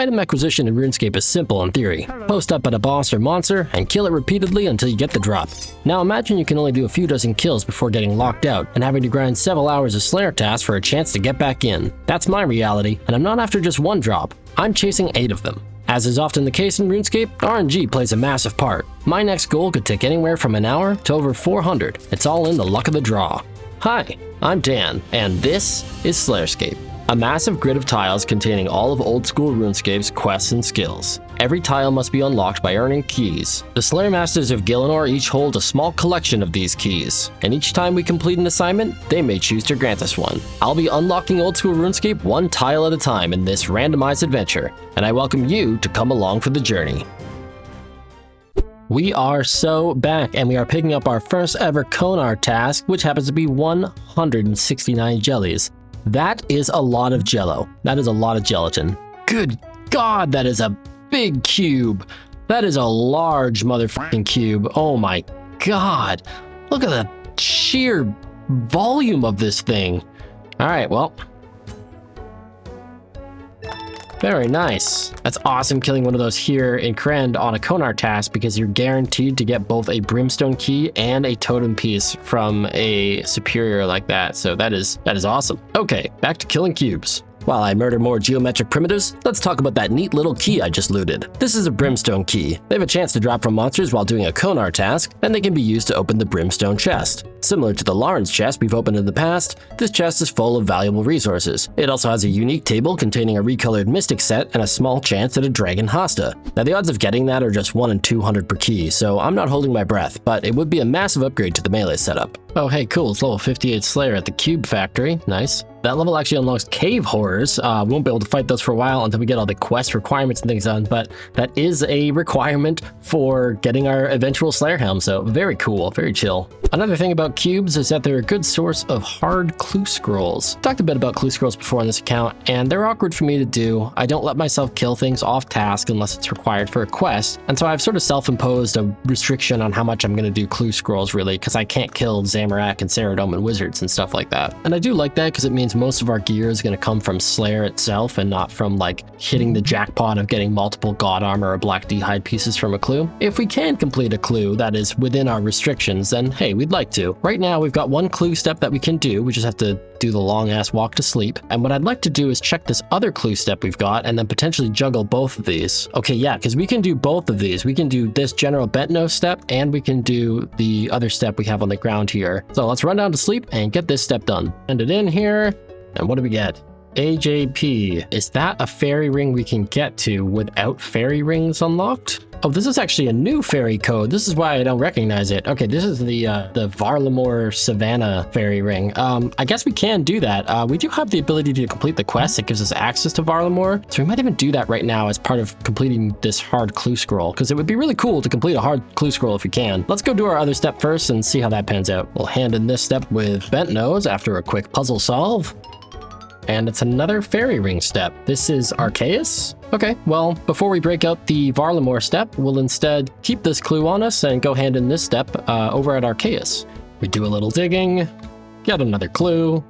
Item acquisition in RuneScape is simple in theory. Post up at a boss or monster and kill it repeatedly until you get the drop. Now imagine you can only do a few dozen kills before getting locked out and having to grind several hours of Slayer tasks for a chance to get back in. That's my reality, and I'm not after just one drop. I'm chasing 8 of them. As is often the case in RuneScape, RNG plays a massive part. My next goal could take anywhere from an hour to over 400. It's all in the luck of the draw. Hi, I'm Dan, and this is SlayerScape, a massive grid of tiles containing all of old school RuneScape's quests and skills. Every tile must be unlocked by earning keys. The Slayer Masters of Gielinor each hold a small collection of these keys, and each time we complete an assignment, they may choose to grant us one. I'll be unlocking old school RuneScape one tile at a time in this randomized adventure, and I welcome you to come along for the journey. We are so back, and we are picking up our first ever Conar task, which happens to be 169 jellies. That is a lot of jello. That is a lot of gelatin. Good God, that is a big cube. That is a large motherfucking cube. Oh my God. Look at the sheer volume of this thing. All right, well. Very nice. That's awesome killing one of those here in Krend on a Conar task because you're guaranteed to get both a Brimstone key and a totem piece from a superior like that. So that is awesome. Okay, back to killing cubes. While I murder more geometric primitives, let's talk about that neat little key I just looted. This is a Brimstone key. They have a chance to drop from monsters while doing a Conar task, and they can be used to open the Brimstone chest. Similar to the Lauren's chest we've opened in the past, this chest is full of valuable resources. It also has a unique table containing a recolored mystic set and a small chance at a dragon hasta. Now the odds of getting that are just 1 in 200 per key, so I'm not holding my breath, but it would be a massive upgrade to the melee setup. Oh hey, cool, it's level 58 Slayer at the Cube Factory, nice. That level actually unlocks cave horrors. We won't be able to fight those for a while until we get all the quest requirements and things done, but that is a requirement for getting our eventual Slayer helm, so very cool, very chill. Another thing about cubes is that they're a good source of hard clue scrolls. Talked a bit about clue scrolls before on this account, and they're awkward for me to do. I don't let myself kill things off task unless it's required for a quest, and so I've sort of self-imposed a restriction on how much I'm going to do clue scrolls really, because I can't kill Zamorak and Ceridome and wizards and stuff like that. And I do like that because it means most of our gear is going to come from Slayer itself and not from like hitting the jackpot of getting multiple god armor or black d'hide pieces from a clue. If we can complete a clue that is within our restrictions, then hey, we'd like to. Right now we've got one clue step that we can do. We just have to do the long ass walk to sleep. And what I'd like to do is check this other clue step we've got and then potentially juggle both of these. Okay, yeah, because we can do both of these. We can do this general bent nose step and we can do the other step we have on the ground here. So let's run down to sleep and get this step done. Send it in here. And what do we get? AJP. Is that a fairy ring we can get to without fairy rings unlocked? Oh, this is actually a new fairy code. This is why I don't recognize it. Okay, this is the Varlamore Savannah fairy ring. I guess we can do that. We do have the ability to complete the quest. It gives us access to Varlamore. So we might even do that right now as part of completing this hard clue scroll, because it would be really cool to complete a hard clue scroll if we can. Let's go do our other step first and see how that pans out. We'll hand in this step with bent nose after a quick puzzle solve. And it's another fairy ring step. This is Arceus. Okay, well, before we break out the Varlamore step, we'll instead keep this clue on us and go hand in this step over at Arceus. We do a little digging, get another clue.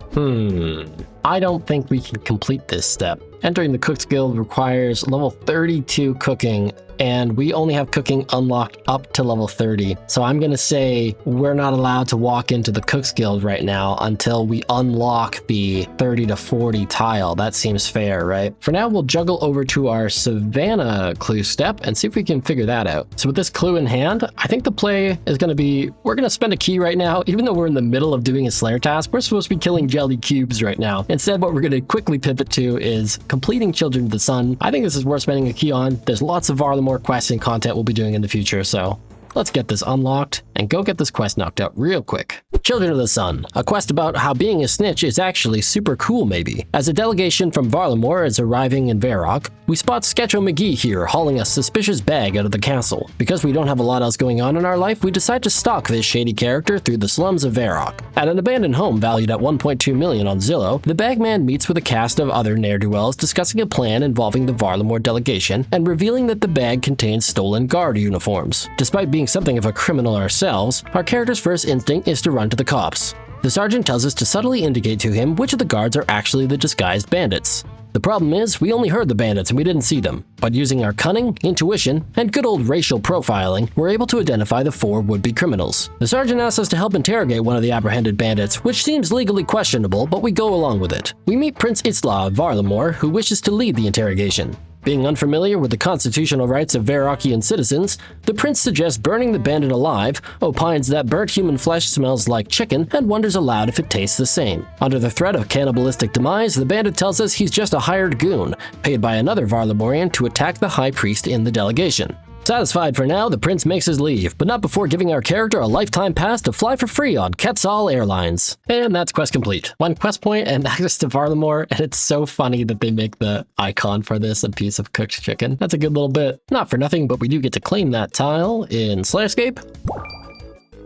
I don't think we can complete this step. Entering the Cook's Guild requires level 32 cooking, and we only have cooking unlocked up to level 30. So I'm gonna say we're not allowed to walk into the Cook's Guild right now until we unlock the 30 to 40 tile. That seems fair, right? For now, we'll juggle over to our Savannah clue step and see if we can figure that out. So with this clue in hand, I think the play is gonna be, we're gonna spend a key right now. Even though we're in the middle of doing a Slayer task, we're supposed to be killing jelly cubes right now. Instead, what we're gonna quickly pivot to is completing Children of the Sun. I think this is worth spending a key on. There's lots of Varlamore quests and content we'll be doing in the future, so let's get this unlocked and go get this quest knocked out real quick. Children of the Sun, a quest about how being a snitch is actually super cool maybe. As a delegation from Varlamore is arriving in Varrock, we spot Sketcho McGee here hauling a suspicious bag out of the castle. Because we don't have a lot else going on in our life, we decide to stalk this shady character through the slums of Varrock. At an abandoned home valued at 1.2 million on Zillow, the bagman meets with a cast of other ne'er-do-wells discussing a plan involving the Varlamore delegation and revealing that the bag contains stolen guard uniforms. Despite being something of a criminal ourselves, our character's first instinct is to run to the cops. The sergeant tells us to subtly indicate to him which of the guards are actually the disguised bandits. The problem is, we only heard the bandits and we didn't see them. But using our cunning, intuition, and good old racial profiling, we're able to identify the 4 would-be criminals. The sergeant asks us to help interrogate one of the apprehended bandits, which seems legally questionable, but we go along with it. We meet Prince Isla of Varlamore, who wishes to lead the interrogation. Being unfamiliar with the constitutional rights of Vairacian citizens, the prince suggests burning the bandit alive, opines that burnt human flesh smells like chicken, and wonders aloud if it tastes the same. Under the threat of cannibalistic demise, the bandit tells us he's just a hired goon, paid by another Varlamorian to attack the high priest in the delegation. Satisfied for now, the prince makes his leave, but not before giving our character a lifetime pass to fly for free on Quetzal Airlines. And that's quest complete. 1 quest point and access to Varlamore, and it's so funny that they make the icon for this a piece of cooked chicken. That's a good little bit. Not for nothing, but we do get to claim that tile in SlayerScape.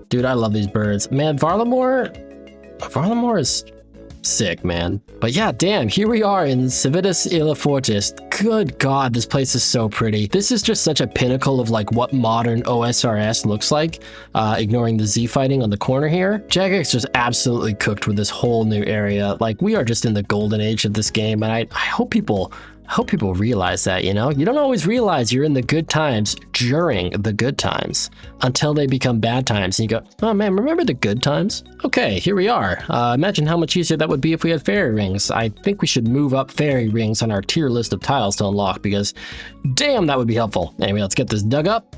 Dude, I love these birds. Man, Varlamore is sick, man. But yeah, damn, here we are in Civitas Illa Fortis. Good God, this place is so pretty. This is just such a pinnacle of like what modern OSRS looks like, ignoring the Z fighting on the corner here. Jagex just absolutely cooked with this whole new area. Like, we are just in the golden age of this game, and I hope people realize that, you know? You don't always realize you're in the good times during the good times until they become bad times. And you go, oh man, remember the good times? Okay, here we are. Imagine how much easier that would be if we had fairy rings. I think we should move up fairy rings on our tier list of tiles to unlock because damn, that would be helpful. Anyway, let's get this dug up.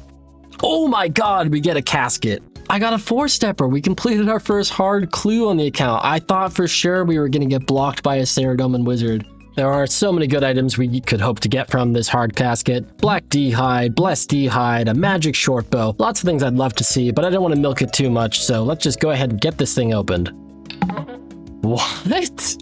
Oh my God, we get a casket. I got a 4-stepper. We completed our first hard clue on the account. I thought for sure we were gonna get blocked by a Saradomin wizard. There are so many good items we could hope to get from this hard casket. Black D-hide, blessed D-hide, a magic short bow. Lots of things I'd love to see, but I don't want to milk it too much, so let's just go ahead and get this thing opened. What?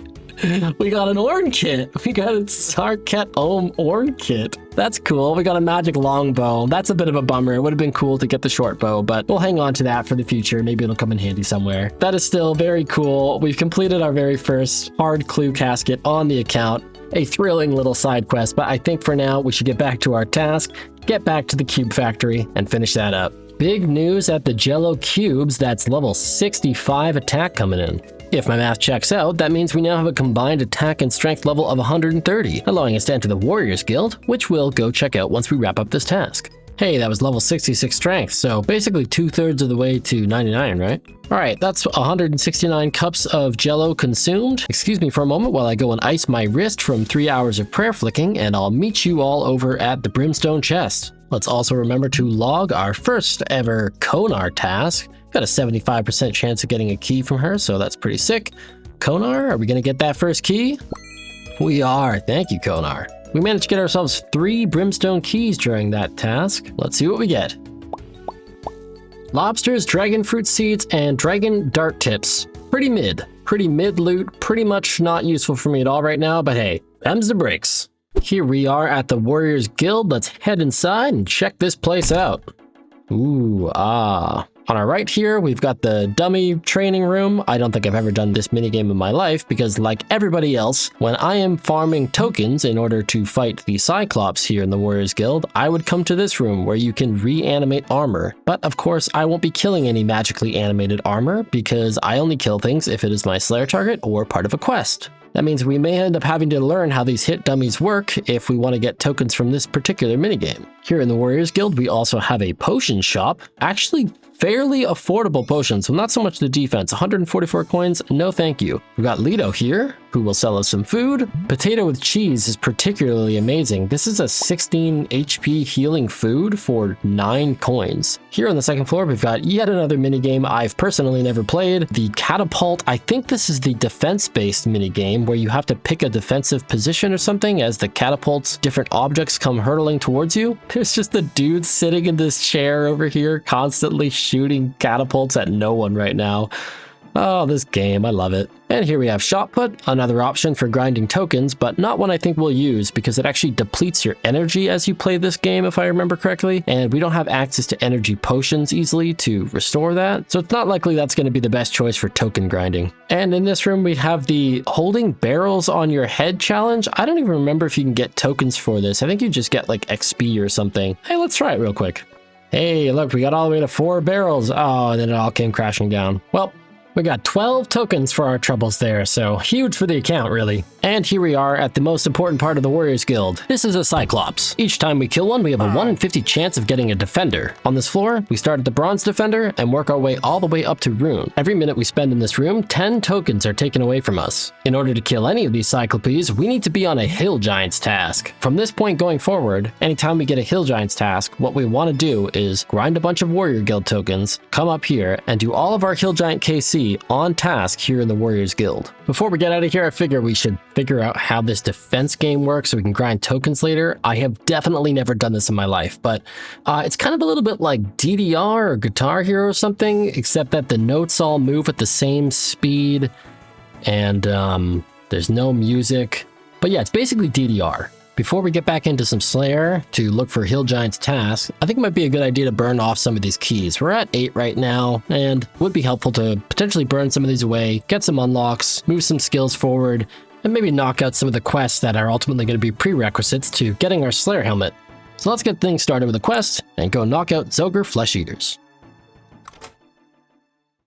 We got an Orn kit. We got a Sarket Orn kit. That's cool. We got a magic longbow. That's a bit of a bummer. It would have been cool to get the short bow, but we'll hang on to that for the future. Maybe it'll come in handy somewhere. That is still very cool. We've completed our very first hard clue casket on the account. A thrilling little side quest, but I think for now we should get back to our task, get back to the cube factory, and finish that up. Big news at the Jello cubes. That's level 65 attack coming in. If my math checks out, that means we now have a combined attack and strength level of 130, allowing us to enter the Warriors Guild, which we'll go check out once we wrap up this task. Hey, that was level 66 strength, so basically 2/3 of the way to 99, right? All right, that's 169 cups of Jello consumed. Excuse me for a moment while I go and ice my wrist from 3 hours of prayer flicking, and I'll meet you all over at the Brimstone chest. Let's also remember to log our first ever Conar task. Got a 75% chance of getting a key from her, so that's pretty sick. Conar, are we gonna get that first key? We are, thank you, Conar. We managed to get ourselves 3 Brimstone keys during that task. Let's see what we get. Lobsters, dragon fruit seeds, and dragon dart tips. Pretty mid loot, pretty much not useful for me at all right now, but hey, them's the breaks. Here we are at the Warriors Guild. Let's head inside and check this place out. Ooh, On our right here, we've got the dummy training room. I don't think I've ever done this minigame in my life because like everybody else, when I am farming tokens in order to fight the Cyclops here in the Warriors Guild, I would come to this room where you can reanimate armor. But of course, I won't be killing any magically animated armor because I only kill things if it is my Slayer target or part of a quest. That means we may end up having to learn how these hit dummies work if we want to get tokens from this particular minigame. Here in the Warriors Guild, we also have a potion shop. Actually, fairly affordable potions, so not so much the defense. 144 coins, no thank you. We've got Lido here, who will sell us some food. Potato with cheese is particularly amazing. This is a 16 HP healing food for 9 coins. Here on the second floor, we've got yet another minigame I've personally never played. The Catapult. I think this is the defense-based minigame where you have to pick a defensive position or something as the catapults, different objects come hurtling towards you. There's just a dude sitting in this chair over here constantly shooting catapults at no one right now. Oh, this game, I love it. And here we have Shot Put, another option for grinding tokens, but not one I think we'll use because it actually depletes your energy as you play this game, if I remember correctly, and we don't have access to energy potions easily to restore that, so it's not likely that's going to be the best choice for token grinding. And in this room, we have the Holding Barrels on Your Head challenge. I don't even remember if you can get tokens for this. I think you just get like XP or something. Hey, let's try it real quick. Hey, look, we got all the way to 4 barrels. Oh, and then it all came crashing down. Well, We got 12 tokens for our troubles there, so huge for the account, really. And here we are at the most important part of the Warriors Guild. This is a Cyclops. Each time we kill one, we have a 1 in 50 chance of getting a Defender. On this floor, we start at the Bronze Defender and work our way all the way up to Rune. Every minute we spend in this room, 10 tokens are taken away from us. In order to kill any of these Cyclopes, we need to be on a Hill Giants task. From this point going forward, anytime we get a Hill Giants task, what we want to do is grind a bunch of Warrior Guild tokens, come up here, and do all of our Hill Giant KC on task here in the Warriors Guild. Before we get out of here, I figure we should figure out how this defense game works so we can grind tokens later. I have definitely never done this in my life, but it's kind of a little bit like DDR or Guitar Hero or something, except that the notes all move at the same speed and there's no music. But yeah, it's basically DDR. Before we get back into some Slayer to look for Hill Giants tasks, I think it might be a good idea to burn off some of these keys. We're at 8 right now, and would be helpful to potentially burn some of these away, get some unlocks, move some skills forward, and maybe knock out some of the quests that are ultimately going to be prerequisites to getting our Slayer helmet. So let's get things started with a quest and go knock out Zogre Flesheaters.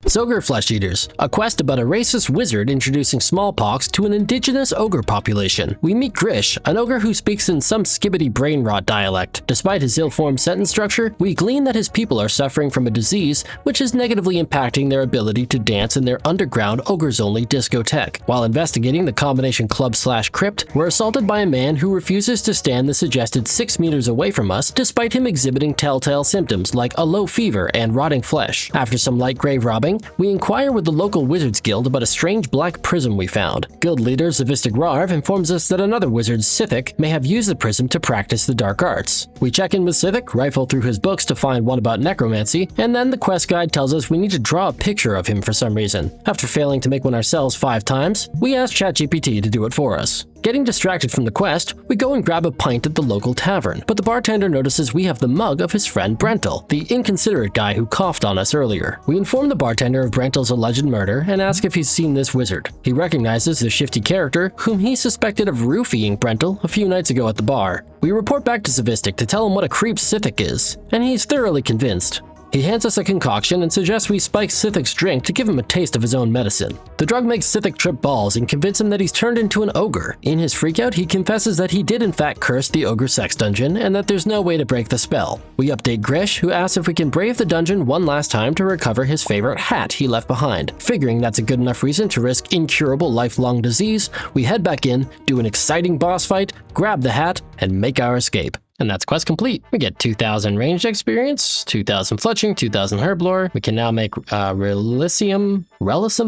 Zogre Flesheaters, a quest about a racist wizard introducing smallpox to an indigenous ogre population. We meet Grish, an ogre who speaks in some skibbity brain rot dialect. Despite his ill-formed sentence structure, we glean that his people are suffering from a disease which is negatively impacting their ability to dance in their underground ogres-only discotheque. While investigating the combination club/crypt, we're assaulted by a man who refuses to stand the suggested 6 meters away from us despite him exhibiting telltale symptoms like a low fever and rotting flesh. After some light grave robbing, we inquire with the local Wizards Guild about a strange black prism we found. Guild leader Zavistic Rarv informs us that another wizard, Sithic, may have used the prism to practice the dark arts. We check in with Sithic, rifle through his books to find one about necromancy, and then the quest guide tells us we need to draw a picture of him for some reason. After failing to make one ourselves 5 times, we ask ChatGPT to do it for us. Getting distracted from the quest, we go and grab a pint at the local tavern, but the bartender notices we have the mug of his friend Brentel, the inconsiderate guy who coughed on us earlier. We inform the bartender of Brentel's alleged murder and ask if he's seen this wizard. He recognizes the shifty character whom he suspected of roofying Brentel a few nights ago at the bar. We report back to Zavistic to tell him what a creep Sithic is, and he's thoroughly convinced. He hands us a concoction and suggests we spike Sithic's drink to give him a taste of his own medicine. The drug makes Sithic trip balls and convince him that he's turned into an ogre. In his freakout, he confesses that he did in fact curse the ogre sex dungeon and that there's no way to break the spell. We update Grish, who asks if we can brave the dungeon one last time to recover his favorite hat he left behind. Figuring that's a good enough reason to risk incurable lifelong disease, we head back in, do an exciting boss fight, grab the hat, and make our escape. And that's quest complete. We get 2,000 ranged experience, 2,000 fletching, 2,000 herblore. We can now make relicum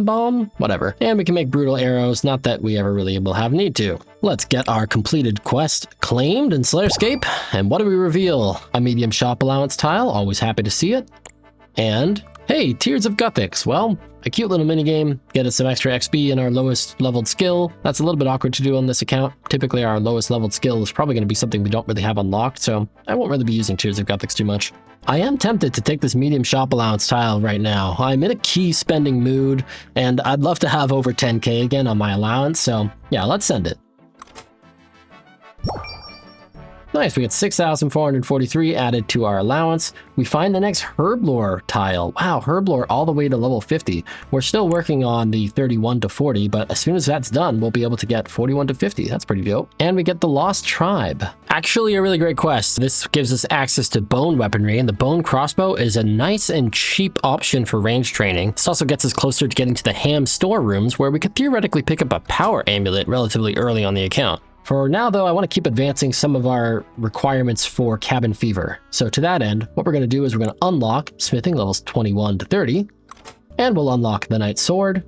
bomb, whatever. And we can make brutal arrows, not that we ever really will have need to. Let's get our completed quest claimed in SlayerScape. And what do we reveal? A medium shop allowance tile, always happy to see it. And hey, Tears of Gothics. Well, a cute little minigame, get us some extra XP in our lowest leveled skill. That's a little bit awkward to do on this account. Typically our lowest leveled skill is probably going to be something we don't really have unlocked, so I won't really be using Tears of Gothics too much. I am tempted to take this medium shop allowance tile right now. I'm in a key spending mood, and I'd love to have over 10k again on my allowance, so yeah, let's send it. Nice, we get 6,443 added to our allowance. We find the next herblore tile. Wow, herblore all the way to level 50. We're still working on the 31 to 40, but as soon as that's done, we'll be able to get 41 to 50. That's pretty dope. And we get the Lost Tribe. Actually, a really great quest. This gives us access to bone weaponry, and the bone crossbow is a nice and cheap option for range training. This also gets us closer to getting to the ham storerooms, where we could theoretically pick up a power amulet relatively early on the account. For now, though, I want to keep advancing some of our requirements for Cabin Fever. So to that end, what we're going to do is we're going to unlock smithing levels 21 to 30, and we'll unlock the Knight's Sword.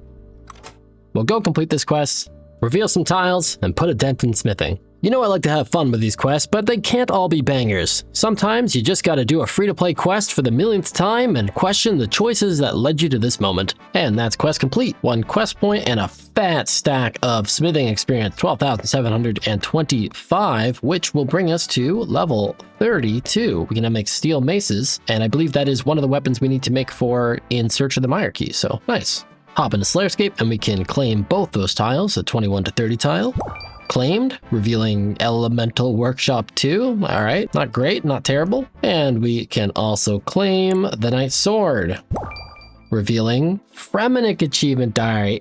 We'll go complete this quest, reveal some tiles, and put a dent in smithing. You know I like to have fun with these quests, but they can't all be bangers. Sometimes you just gotta do a free-to-play quest for the millionth time and question the choices that led you to this moment. And that's quest complete. 1 quest point and a fat stack of smithing experience, 12,725, which will bring us to level 32. We can now make steel maces, and I believe that is one of the weapons we need to make for In Search of the Myreque, so nice. Hop into SlayerScape and we can claim both those tiles, the 21 to 30 tile. Claimed, revealing Elemental Workshop 2. All right, not great, not terrible. And we can also claim the Knight's Sword. revealing Fremenic achievement diary.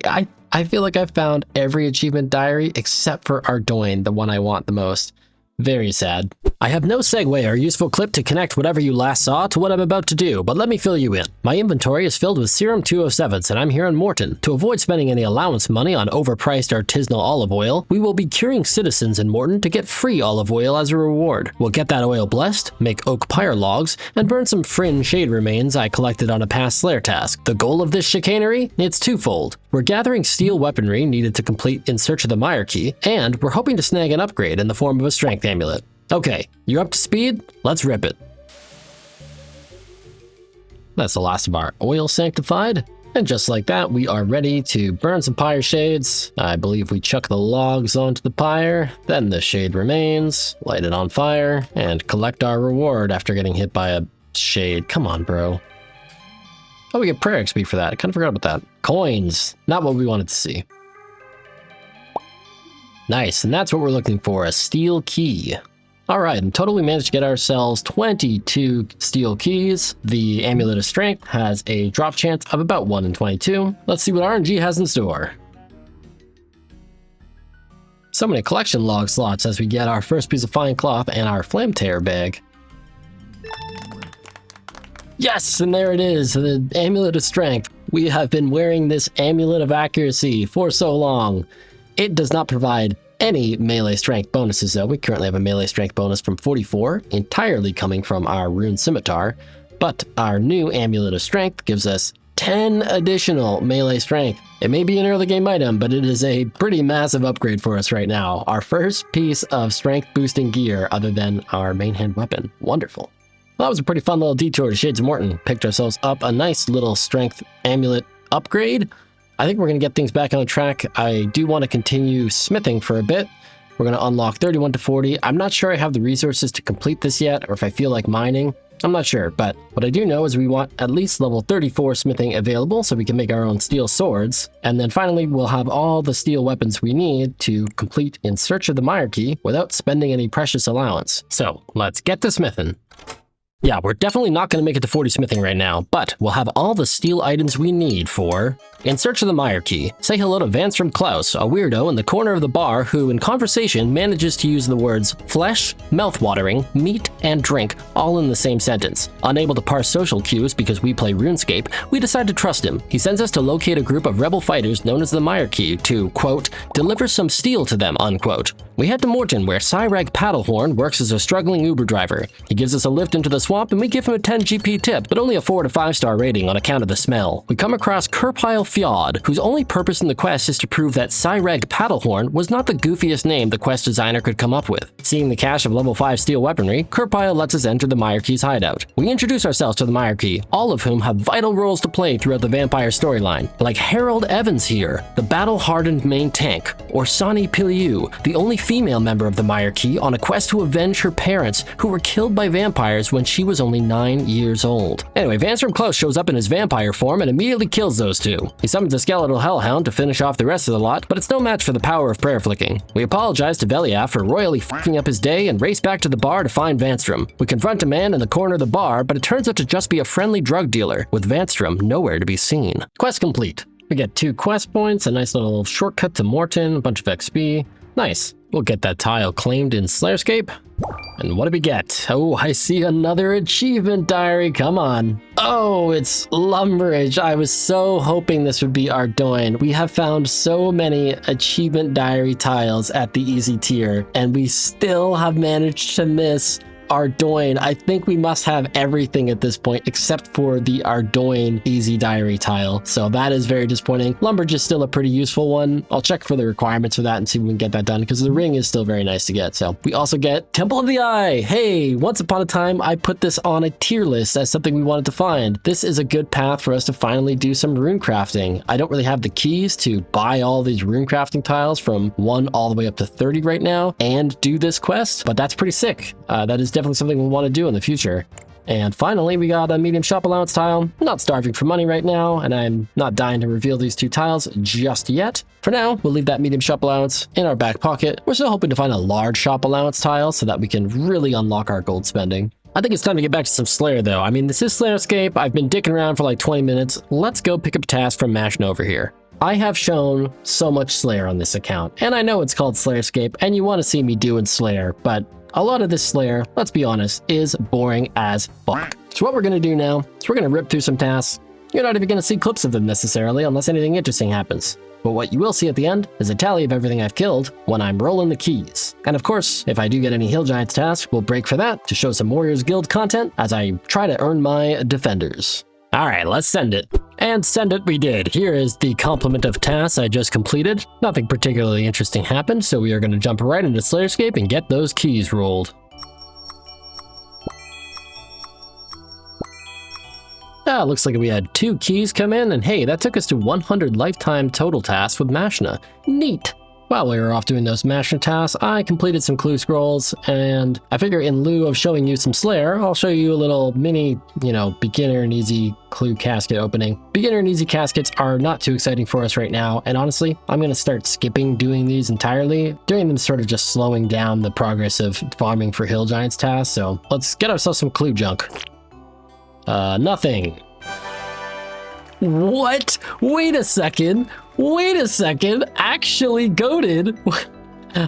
I feel like I've found every achievement diary except for Ardoin, the one I want the most. Very sad. I have no segue or useful clip to connect whatever you last saw to what I'm about to do, but let me fill you in. My inventory is filled with Serum 207s and I'm here in Morton. To avoid spending any allowance money on overpriced artisanal olive oil, we will be curing citizens in Morton to get free olive oil as a reward. We'll get that oil blessed, make oak pyre logs, and burn some fringe shade remains I collected on a past Slayer task. The goal of this chicanery? It's twofold. We're gathering steel weaponry needed to complete In Search of the Myreque, and we're hoping to snag an upgrade in the form of a strength amulet. Okay, you're up to speed? Let's rip it. That's the last of our oil sanctified. And just like that, we are ready to burn some pyre shades. I believe we chuck the logs onto the pyre, then the shade remains, light it on fire, and collect our reward after getting hit by a shade. Come on, bro. Oh, we get prayer XP for that. I kind of forgot about that. Coins. Not what we wanted to see. Nice, and that's what we're looking for, a steel key. All right, in total we managed to get ourselves 22 steel keys. The Amulet of Strength has a drop chance of about 1 in 22. Let's see what RNG has in store. So many collection log slots as we get our first piece of fine cloth and our flame tear bag. Yes, and there it is, the Amulet of Strength. We have been wearing this Amulet of Accuracy for so long. It does not provide any melee strength bonuses though. We currently have a melee strength bonus from 44, entirely coming from our rune scimitar, but our new Amulet of Strength gives us 10 additional melee strength. It may be an early game item, but it is a pretty massive upgrade for us right now. Our first piece of strength boosting gear other than our main hand weapon. Wonderful. Well, that was a pretty fun little detour to Shades of Morton. Picked ourselves up a nice little strength amulet upgrade. I think we're going to get things back on track. I do want to continue smithing for a bit. We're going to unlock 31 to 40. I'm not sure I have the resources to complete this yet, or if I feel like mining. I'm not sure, but what I do know is we want at least level 34 smithing available so we can make our own steel swords. And then finally, we'll have all the steel weapons we need to complete In Search of the Myreque without spending any precious allowance. So let's get to smithing. Yeah, we're definitely not going to make it to 40 smithing right now, but we'll have all the steel items we need for In Search of the Myreque. Say hello to Vanstrom Klaus, a weirdo in the corner of the bar who in conversation manages to use the words flesh, mouth-watering, meat, and drink all in the same sentence. Unable to parse social cues because we play RuneScape, we decide to trust him. He sends us to locate a group of rebel fighters known as the Myreque to, quote, deliver some steel to them, unquote. We head to Morton where Cyreg Paddlehorn works as a struggling Uber driver. He gives us a lift into the swamp and we give him a 10 GP tip, but only a 4 to 5 star rating on account of the smell. We come across Kerpile Fjord, whose only purpose in the quest is to prove that Cyreg Paddlehorn was not the goofiest name the quest designer could come up with. Seeing the cache of level 5 steel weaponry, Kerpile lets us enter the Myreque's hideout. We introduce ourselves to the Myreque, all of whom have vital roles to play throughout the vampire storyline, like Harold Evans here, the battle-hardened main tank, or Sani Piliu, the only female member of the Myreque on a quest to avenge her parents who were killed by vampires when she was only 9 years old. Anyway, Vanstrom Klaus shows up in his vampire form and immediately kills those two. He summons a skeletal hellhound to finish off the rest of the lot, but it's no match for the power of prayer flicking. We apologize to Velia for royally fucking up his day and race back to the bar to find Vanstrom. We confront a man in the corner of the bar, but it turns out to just be a friendly drug dealer, with Vanstrom nowhere to be seen. Quest complete. We get 2 quest points, a nice little shortcut to Morton, a bunch of XP. Nice. We'll get that tile claimed in SlayerScape. And what do we get? Oh, I see another achievement diary. Come on. Oh, it's Lumberage. I was so hoping this would be Ardoin. We have found so many achievement diary tiles at the easy tier, and we still have managed to miss Ardoin. I think we must have everything at this point except for the Ardoin easy diary tile. So that is very disappointing. Lumberage is still a pretty useful one. I'll check for the requirements for that and see if we can get that done because the ring is still very nice to get. So we also get Temple of the Eye. Hey, once upon a time, I put this on a tier list as something we wanted to find. This is a good path for us to finally do some rune crafting. I don't really have the keys to buy all these rune crafting tiles from 1 all the way up to 30 right now and do this quest, but that's pretty sick. That is definitely something we'll want to do in the future. And finally, we got a medium shop allowance tile. I'm not starving for money right now, and I'm not dying to reveal these 2 tiles just yet. For now, we'll leave that medium shop allowance in our back pocket. We're still hoping to find a large shop allowance tile so that we can really unlock our gold spending. I think it's time to get back to some Slayer though. I mean, this is SlayerScape. I've been dicking around for like 20 minutes. Let's go pick up a task from Mashna over here. I have shown so much Slayer on this account, and I know it's called SlayerScape, and you want to see me doing Slayer, but a lot of this Slayer, let's be honest, is boring as fuck. So what we're going to do now is we're going to rip through some tasks. You're not even going to see clips of them necessarily unless anything interesting happens. But what you will see at the end is a tally of everything I've killed when I'm rolling the keys. And of course, if I do get any Hill Giants tasks, we'll break for that to show some Warriors Guild content as I try to earn my defenders. All right, let's send it. And send it we did. Here is the complement of tasks I just completed. Nothing particularly interesting happened, so we are going to jump right into SlayerScape and get those keys rolled. Looks like we had 2 keys come in, and hey, that took us to 100 lifetime total tasks with Mashna. Neat! While we were off doing those Mashna tasks, I completed some clue scrolls, and I figure in lieu of showing you some Slayer, I'll show you a little mini, beginner and easy clue casket opening. Beginner and easy caskets are not too exciting for us right now, and honestly, I'm going to start skipping doing these entirely. Doing them sort of just slowing down the progress of farming for Hill Giants tasks, so let's get ourselves some clue junk. Nothing. What? Wait a second. Actually goated.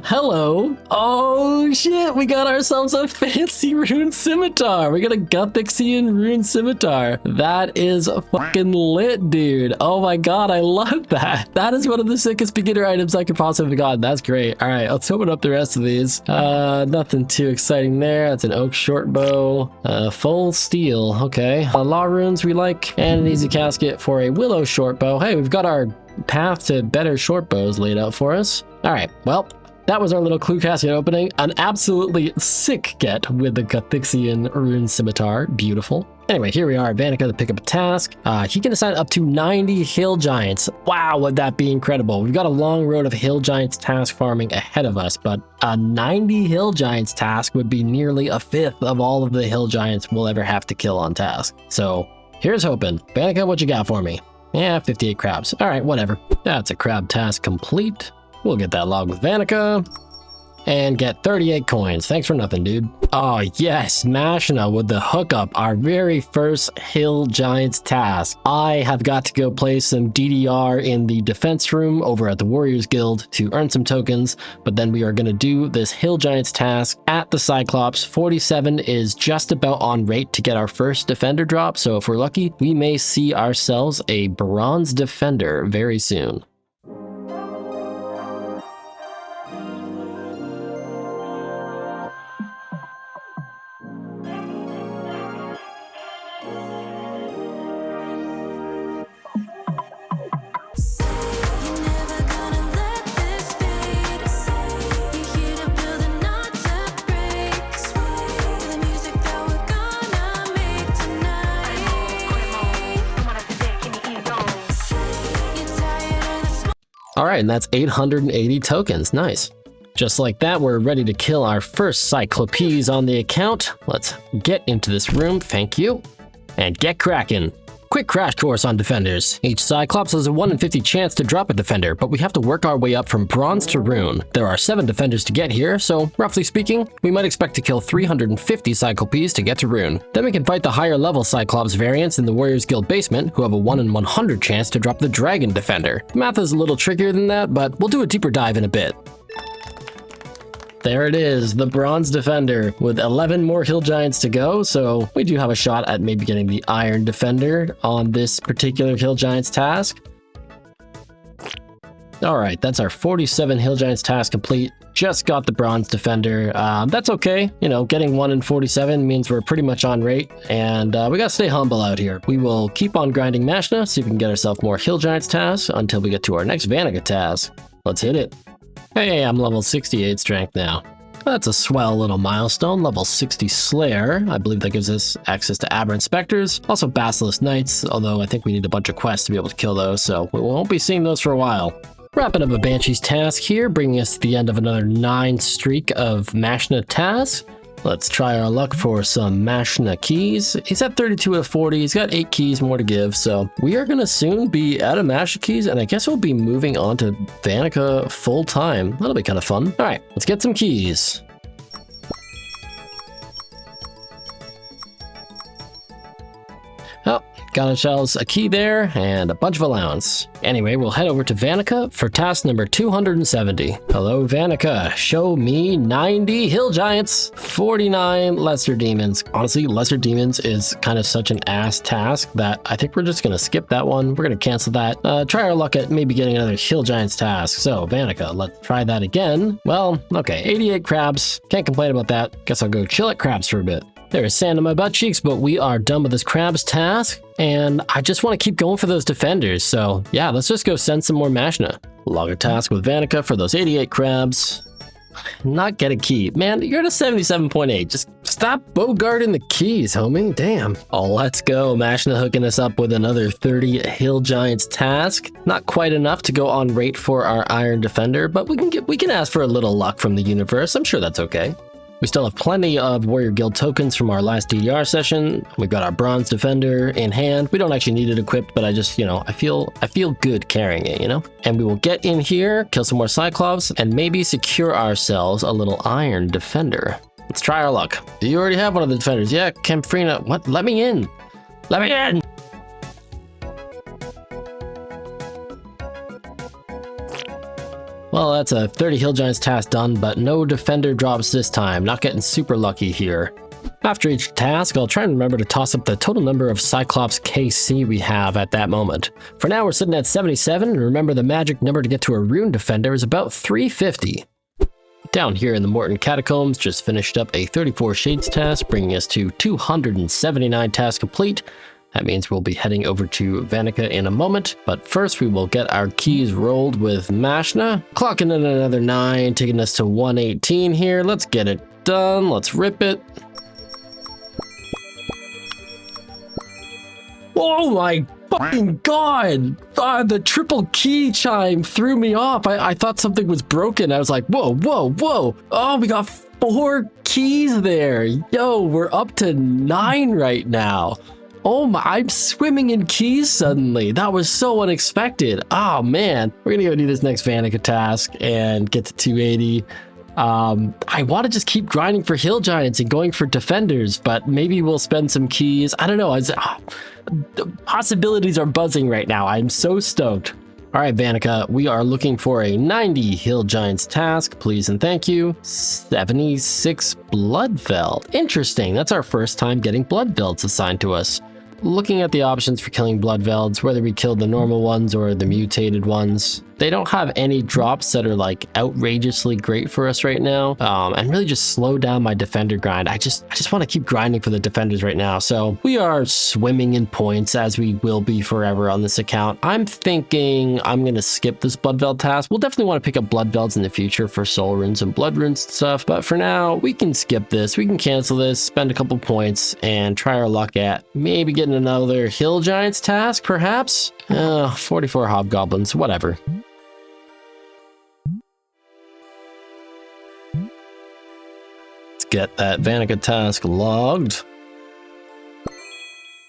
Hello. Oh shit, we got ourselves a fancy rune scimitar. We got a Gothixian rune scimitar. That is fucking lit, dude. Oh my god, I love that. That is one of the sickest beginner items I could possibly have gotten. That's great. All right, let's open up the rest of these. Nothing too exciting there. That's an oak short bow. Full steel, okay. Law runes we like, and an easy casket for a willow short bow. Hey, we've got our path to better short bows laid out for us. All right, well, that was our little clue casket opening. An absolutely sick get with the Gothixian rune scimitar. Beautiful. Anyway, here we are at Vanica to pick up a task. He can assign up to 90 Hill Giants. Wow, would that be incredible. We've got a long road of Hill Giants task farming ahead of us, but a 90 Hill Giants task would be nearly a fifth of all of the Hill Giants we'll ever have to kill on task. So here's hoping. Vanica, what you got for me? Yeah, 58 crabs. All right, whatever. That's a crab task complete. We'll get that log with Vanica and get 38 coins. Thanks for nothing, dude. Oh yes, Mashna with the hookup, our very first Hill Giants task. I have got to go play some DDR in the defense room over at the Warriors Guild to earn some tokens, but then we are going to do this Hill Giants task at the Cyclops. 47 is just about on rate to get our first defender drop, so if we're lucky, we may see ourselves a bronze defender very soon. All right, and that's 880 tokens. Nice. Just like that, we're ready to kill our first Cyclopes on the account. Let's get into this room, thank you, and get cracking. Quick crash course on defenders. Each Cyclops has a 1 in 50 chance to drop a defender, but we have to work our way up from bronze to rune. There are 7 defenders to get here, so roughly speaking, we might expect to kill 350 Cyclopes to get to rune. Then we can fight the higher level Cyclops variants in the Warriors Guild basement, who have a 1 in 100 chance to drop the dragon defender. Math is a little trickier than that, but we'll do a deeper dive in a bit. There it is, the bronze defender with 11 more Hill Giants to go, so we do have a shot at maybe getting the iron defender on this particular Hill Giants task. All right, that's our 47 Hill Giants task complete. Just got the bronze defender. That's okay. Getting 1 in 47 means we're pretty much on rate, and we gotta stay humble out here. We will keep on grinding Mashna, see if we can get ourselves more Hill Giants tasks until we get to our next Vanica task. Let's hit it. Hey, I'm level 68 strength now. That's a swell little milestone, level 60 Slayer. I believe that gives us access to Aberrant Specters, also Basilisk Knights, although I think we need a bunch of quests to be able to kill those, so we won't be seeing those for a while. Wrapping up a Banshee's task here, bringing us to the end of another 9 streak of Mashna tasks. Let's try our luck for some Mashna keys. He's at 32 out of 40. He's got 8 keys more to give. So we are going to soon be out of Mashna keys, and I guess we'll be moving on to Vanica full time. That'll be kind of fun. All right, let's get some keys. Oh, got ourselves a key there and a bunch of allowance. Anyway, we'll head over to Vanica for task number 270. Hello, Vanica. Show me 90 hill giants, 49 lesser demons. Honestly, lesser demons is kind of such an ass task that I think we're just going to skip that one. We're going to cancel that. Try our luck at maybe getting another hill giants task. So, Vanica, let's try that again. Well, okay, 88 crabs. Can't complain about that. Guess I'll go chill at crabs for a bit. There is sand on my butt cheeks, but we are done with this crabs task, and I just want to keep going for those defenders, so yeah, let's just go send some more Mashna. Log a task with Vanica for those 88 crabs. Not get a key. Man, you're at a 77.8. Just stop bogarting the keys, homie. Damn. Oh, let's go. Mashna hooking us up with another 30 hill giants task. Not quite enough to go on rate for our iron defender, but we can ask for a little luck from the universe. I'm sure that's okay. We still have plenty of Warrior Guild tokens from our last DDR session. We've got our Bronze Defender in hand. We don't actually need it equipped, but I just, I feel good carrying it, And we will get in here, kill some more Cyclops, and maybe secure ourselves a little Iron Defender. Let's try our luck. Do you already have one of the defenders? Yeah, Camfrina. What? Let me in. Let me in. Well, that's a 30 hill giants task done, but no defender drops this time. Not getting super lucky here. After each task, I'll try and remember to toss up the total number of Cyclops KC we have at that moment. For now, we're sitting at 77, and remember the magic number to get to a rune defender is about 350. Down here in the Morton Catacombs, just finished up a 34 Shades task, bringing us to 279 tasks complete. That means we'll be heading over to Vanica in a moment, but first we will get our keys rolled with Mashna. Clocking in another 9, taking us to 118 here. Let's get it done. Let's rip it. Oh my fucking god! The triple key chime threw me off. I thought something was broken. I was like, whoa, whoa, whoa. Oh, we got 4 keys there. Yo, we're up to 9 right now. Oh my, I'm swimming in keys suddenly. That was so unexpected. Oh man, we're gonna go do this next Vanica task and get to 280. I want to just keep grinding for hill giants and going for defenders, but maybe we'll spend some keys. I don't know. The possibilities are buzzing right now. I'm so stoked. All right, Vanica, we are looking for a 90 hill giants task, please and thank you. 76 Bloodveld. Interesting. That's our first time getting Bloodvelds assigned to us. Looking at the options for killing Bloodvelds, whether we kill the normal ones or the mutated ones, they don't have any drops that are like outrageously great for us right now, and really just slow down my defender grind. I just want to keep grinding for the defenders right now. So we are swimming in points, as we will be forever on this account. I'm thinking I'm gonna skip this Bloodveld task. We'll definitely want to pick up Bloodvelds in the future for soul runes and blood runes and stuff, but for now we can skip this. We can cancel this, spend a couple points, and try our luck at maybe getting another hill giants task, perhaps. 44 hobgoblins, whatever. Get that Vanica task logged.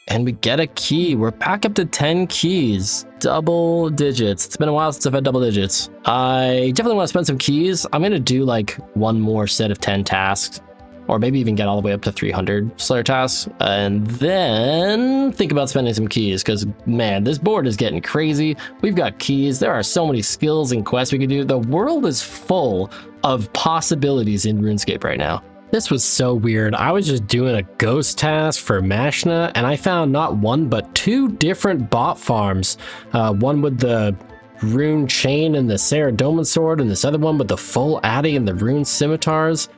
And we get a key. We're back up to 10 keys. Double digits. It's been a while since I've had double digits. I definitely want to spend some keys. I'm going to do like one more set of 10 tasks, or maybe even get all the way up to 300 Slayer tasks, and then think about spending some keys, because man, this board is getting crazy. We've got keys. There are so many skills and quests we can do. The world is full of possibilities in RuneScape right now. This was so weird. I was just doing a ghost task for Mashna, and I found not one, but 2 different bot farms. One with the rune chain and the Saradomin sword, and this other one with the full Addy and the rune scimitars.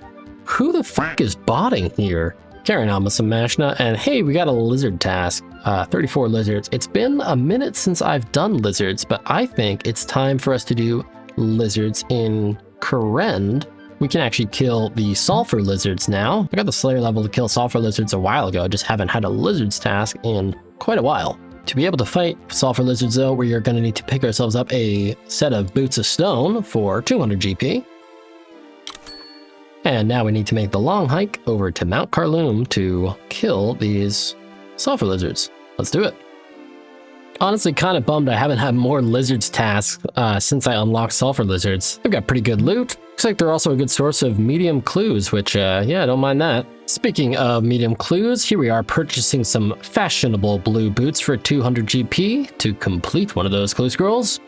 Who the fuck is botting here? Carrying on with some Mashna, and hey, we got a lizard task. 34 lizards. It's been a minute since I've done lizards, but I think it's time for us to do lizards in Korend. We can actually kill the Sulfur lizards now. I got the Slayer level to kill Sulfur lizards a while ago. I just haven't had a lizards task in quite a while. To be able to fight Sulfur lizards though, we are going to need to pick ourselves up a set of boots of stone for 200 GP. And now we need to make the long hike over to Mount Karloom to kill these Sulfur lizards. Let's do it. Honestly, kind of bummed I haven't had more lizards tasks since I unlocked Sulfur lizards. They've got pretty good loot. Looks like they're also a good source of medium clues, which, yeah, I don't mind that. Speaking of medium clues, here we are purchasing some fashionable blue boots for 200 GP to complete one of those clue scrolls.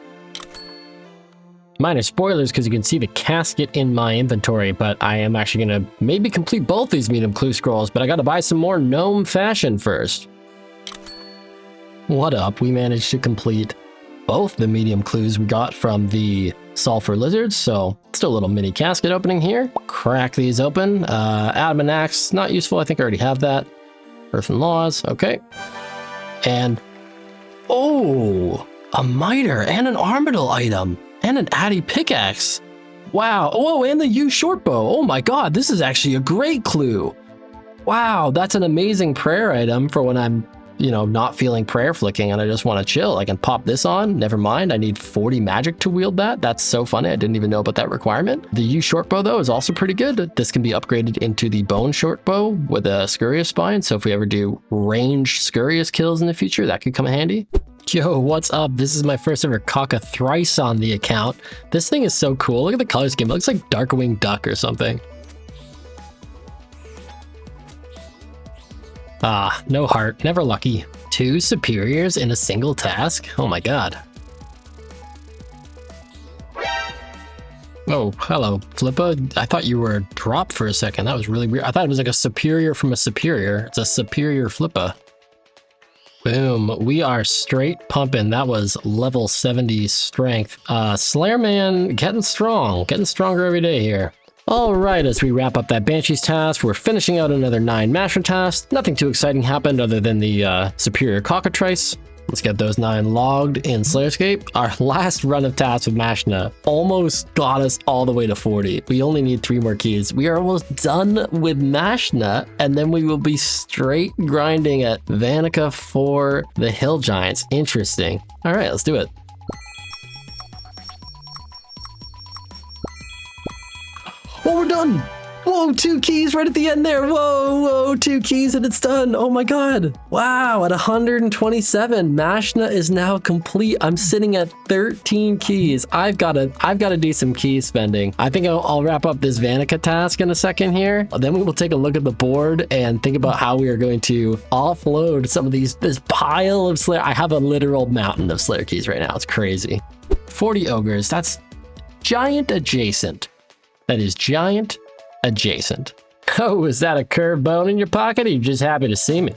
Minor spoilers because you can see the casket in my inventory, but I am actually going to maybe complete both these medium clue scrolls, but I got to buy some more gnome fashion first. What up? We managed to complete both the medium clues we got from the Sulfur lizards, so still a little mini casket opening here. Crack these open. Adamant axe, not useful. I think I already have that. Earth and laws, okay. And, oh, a miter and an armadil item. And an Addy pickaxe. Wow. Oh, and the U shortbow. Oh my god, this is actually a great clue. Wow, that's an amazing prayer item for when I'm, you know, not feeling prayer flicking and I just want to chill. I can pop this on. Never mind, I need 40 magic to wield that. That's so funny. I didn't even know about that requirement. The U shortbow, though, is also pretty good. This can be upgraded into the bone shortbow with a scurrious spine. So if we ever do ranged scurrious kills in the future, that could come in handy. Yo, what's up? This is my first ever cockatrice on the account. This thing is so cool. Look at the color scheme. It looks like Darkwing Duck or something. Ah, no heart. Never lucky. 2 superiors in a single task? Oh my god. Oh, hello, Flippa. I thought you were a drop for a second. That was really weird. I thought it was like a superior from a superior. It's a superior Flippa. Boom, we are straight pumping. That was level 70 strength. Slayer Man getting strong, getting stronger every day here. All right, as we wrap up that Banshee's task, we're finishing out another 9 Master tasks. Nothing too exciting happened other than the superior cockatrice. Let's get those 9 logged in SlayerScape. Our last run of tasks with Mashna almost got us all the way to 40. We only need 3 more keys. We are almost done with Mashna, and then we will be straight grinding at Vanica for the Hill Giants. Interesting. All right, let's do it. Oh, we're done. Whoa, 2 keys right at the end there. Whoa, 2 keys and it's done. Oh my god. Wow, at 127, Mashna is now complete. I'm sitting at 13 keys. I've got to do some key spending. I think I'll wrap up this Vanica task in a second here. Then we will take a look at the board and think about how we are going to offload some of this pile of Slayer. I have a literal mountain of Slayer keys right now. It's crazy. 40 ogres. That's giant adjacent. That is giant adjacent. Oh, is that a curved bone in your pocket? Or are you just happy to see me?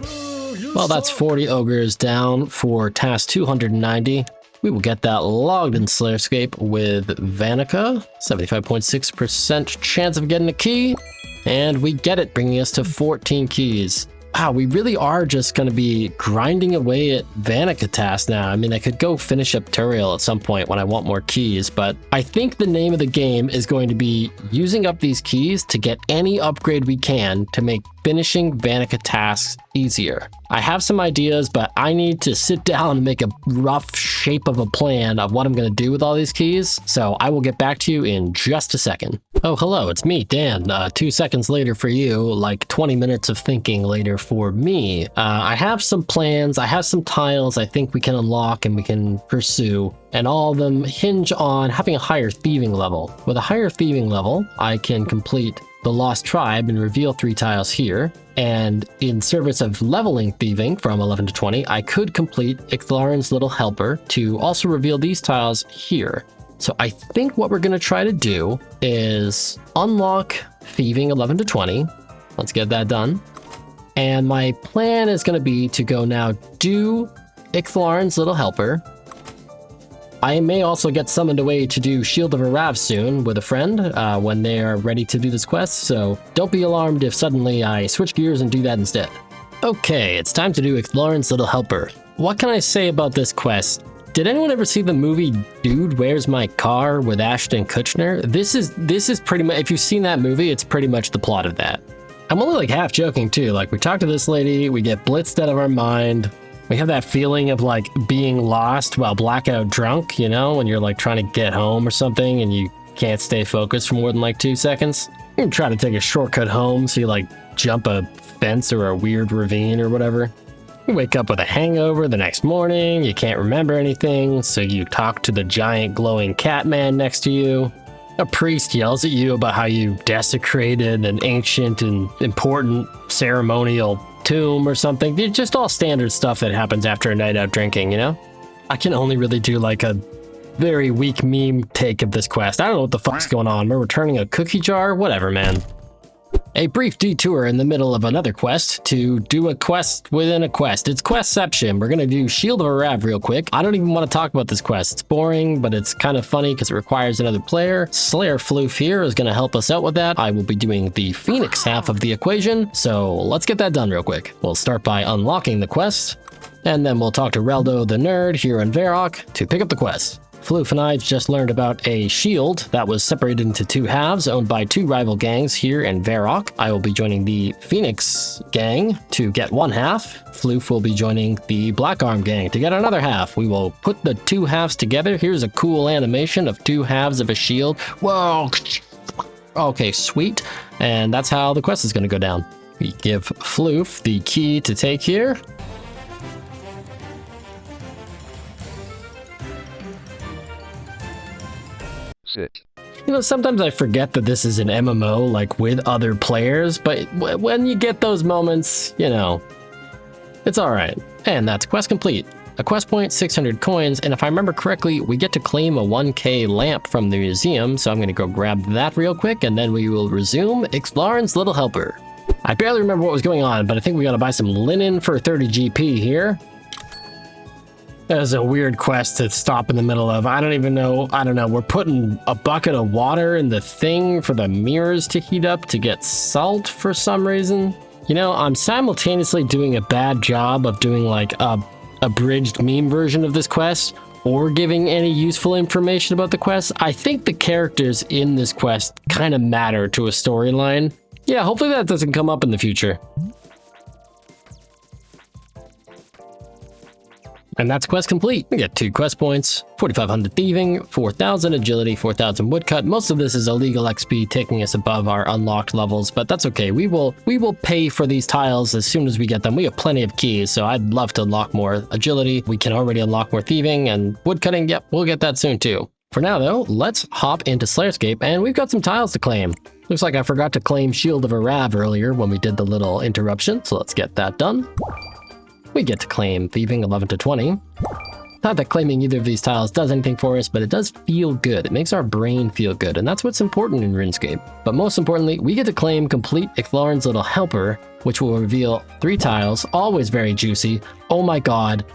Well, that's 40 ogres down for task 290. We will get that logged in SlayerScape with Vanica. 75.6% chance of getting a key. And we get it, bringing us to 14 keys. Wow, we really are just going to be grinding away at Vanica tasks now. I mean, I could go finish up Turiel at some point when I want more keys, but I think the name of the game is going to be using up these keys to get any upgrade we can to make finishing Vanica tasks easier. I have some ideas, but I need to sit down and make a rough shape of a plan of what I'm going to do with all these keys, so I will get back to you in just a second. Oh, hello, it's me, Dan. 2 seconds later for you, like 20 minutes of thinking later for me. I have some plans, I have some tiles I think we can unlock and we can pursue, and all of them hinge on having a higher thieving level. With a higher thieving level, I can complete the Lost Tribe and reveal 3 tiles here, and in service of leveling thieving from 11 to 20, I could complete Ixthlarin's Little Helper to also reveal these tiles here. So I think what we're going to try to do is unlock thieving 11 to 20. Let's get that done. And my plan is going to be to go now do Ixthlarin's Little Helper. I may also get summoned away to do Shield of Arav soon with a friend when they are ready to do this quest, so don't be alarmed if suddenly I switch gears and do that instead. Okay, it's time to do Ixthlarin's Little Helper. What can I say about this quest? Did anyone ever see the movie Dude, Where's My Car with Ashton Kutcher? This is pretty much, if you've seen that movie, it's pretty much the plot of that. I'm only like half joking too, like we talk to this lady, we get blitzed out of our mind, we have that feeling of like being lost while blackout drunk, you know, when you're like trying to get home or something and you can't stay focused for more than like 2 seconds. You're trying to take a shortcut home, so you like jump a fence or a weird ravine or whatever. You wake up with a hangover the next morning, you can't remember anything, so you talk to the giant glowing cat man next to you. A priest yells at you about how you desecrated an ancient and important ceremonial tomb or something. They're just all standard stuff that happens after a night out drinking, you know? I can only really do like a very weak meme take of this quest. I don't know what the fuck's going on. We're returning a cookie jar? Whatever, man. A brief detour in the middle of another quest to do a quest within a quest. It's questception. We're gonna do Shield of Arav real quick. I don't even want to talk about this quest. It's boring, but it's kind of funny because it requires another player. Slayer Floof here is gonna help us out with that. I will be doing the Phoenix half of the equation, so let's get that done real quick. We'll start by unlocking the quest, and then we'll talk to Reldo the Nerd here in Varrock to pick up the quest. Floof and I just learned about a shield that was separated into two halves owned by two rival gangs here in Varrock. I will be joining the Phoenix gang to get one half. Floof will be joining the Black Arm gang to get another half. We will put the two halves together. Here's a cool animation of two halves of a shield. Whoa! Okay, sweet. And that's how the quest is going to go down. We give Floof the key to take here. Sit. You know, sometimes I forget that this is an MMO, like with other players, but when you get those moments, you know, it's all right. And that's quest complete. A quest point, 600 coins, and if I remember correctly, we get to claim a 1k lamp from the museum, so I'm gonna go grab that real quick, and then we will resume Explorin's Little Helper. I barely remember what was going on, but I think we gotta buy some linen for 30 GP here. That was a weird quest to stop in the middle of. I don't even know. I don't know. We're putting a bucket of water in the thing for the mirrors to heat up to get salt for some reason. You know, I'm simultaneously doing a bad job of doing like a abridged meme version of this quest or giving any useful information about the quest. I think the characters in this quest kind of matter to a storyline. Yeah, hopefully that doesn't come up in the future. And that's quest complete. We get 2 quest points, 4,500 thieving, 4,000 agility, 4,000 woodcut. Most of this is illegal XP, taking us above our unlocked levels, but that's okay. We will pay for these tiles as soon as we get them. We have plenty of keys, so I'd love to unlock more agility. We can already unlock more thieving and woodcutting. Yep, we'll get that soon too. For now though, let's hop into SlayerScape, and we've got some tiles to claim. Looks like I forgot to claim Shield of Arav earlier when we did the little interruption, so let's get that done. We get to claim thieving 11 to 20. Not that claiming either of these tiles does anything for us, but it does feel good. It makes our brain feel good, and that's what's important in RuneScape. But most importantly, we get to claim complete Explorin's Little Helper, which will reveal 3 tiles, always very juicy. Oh my god.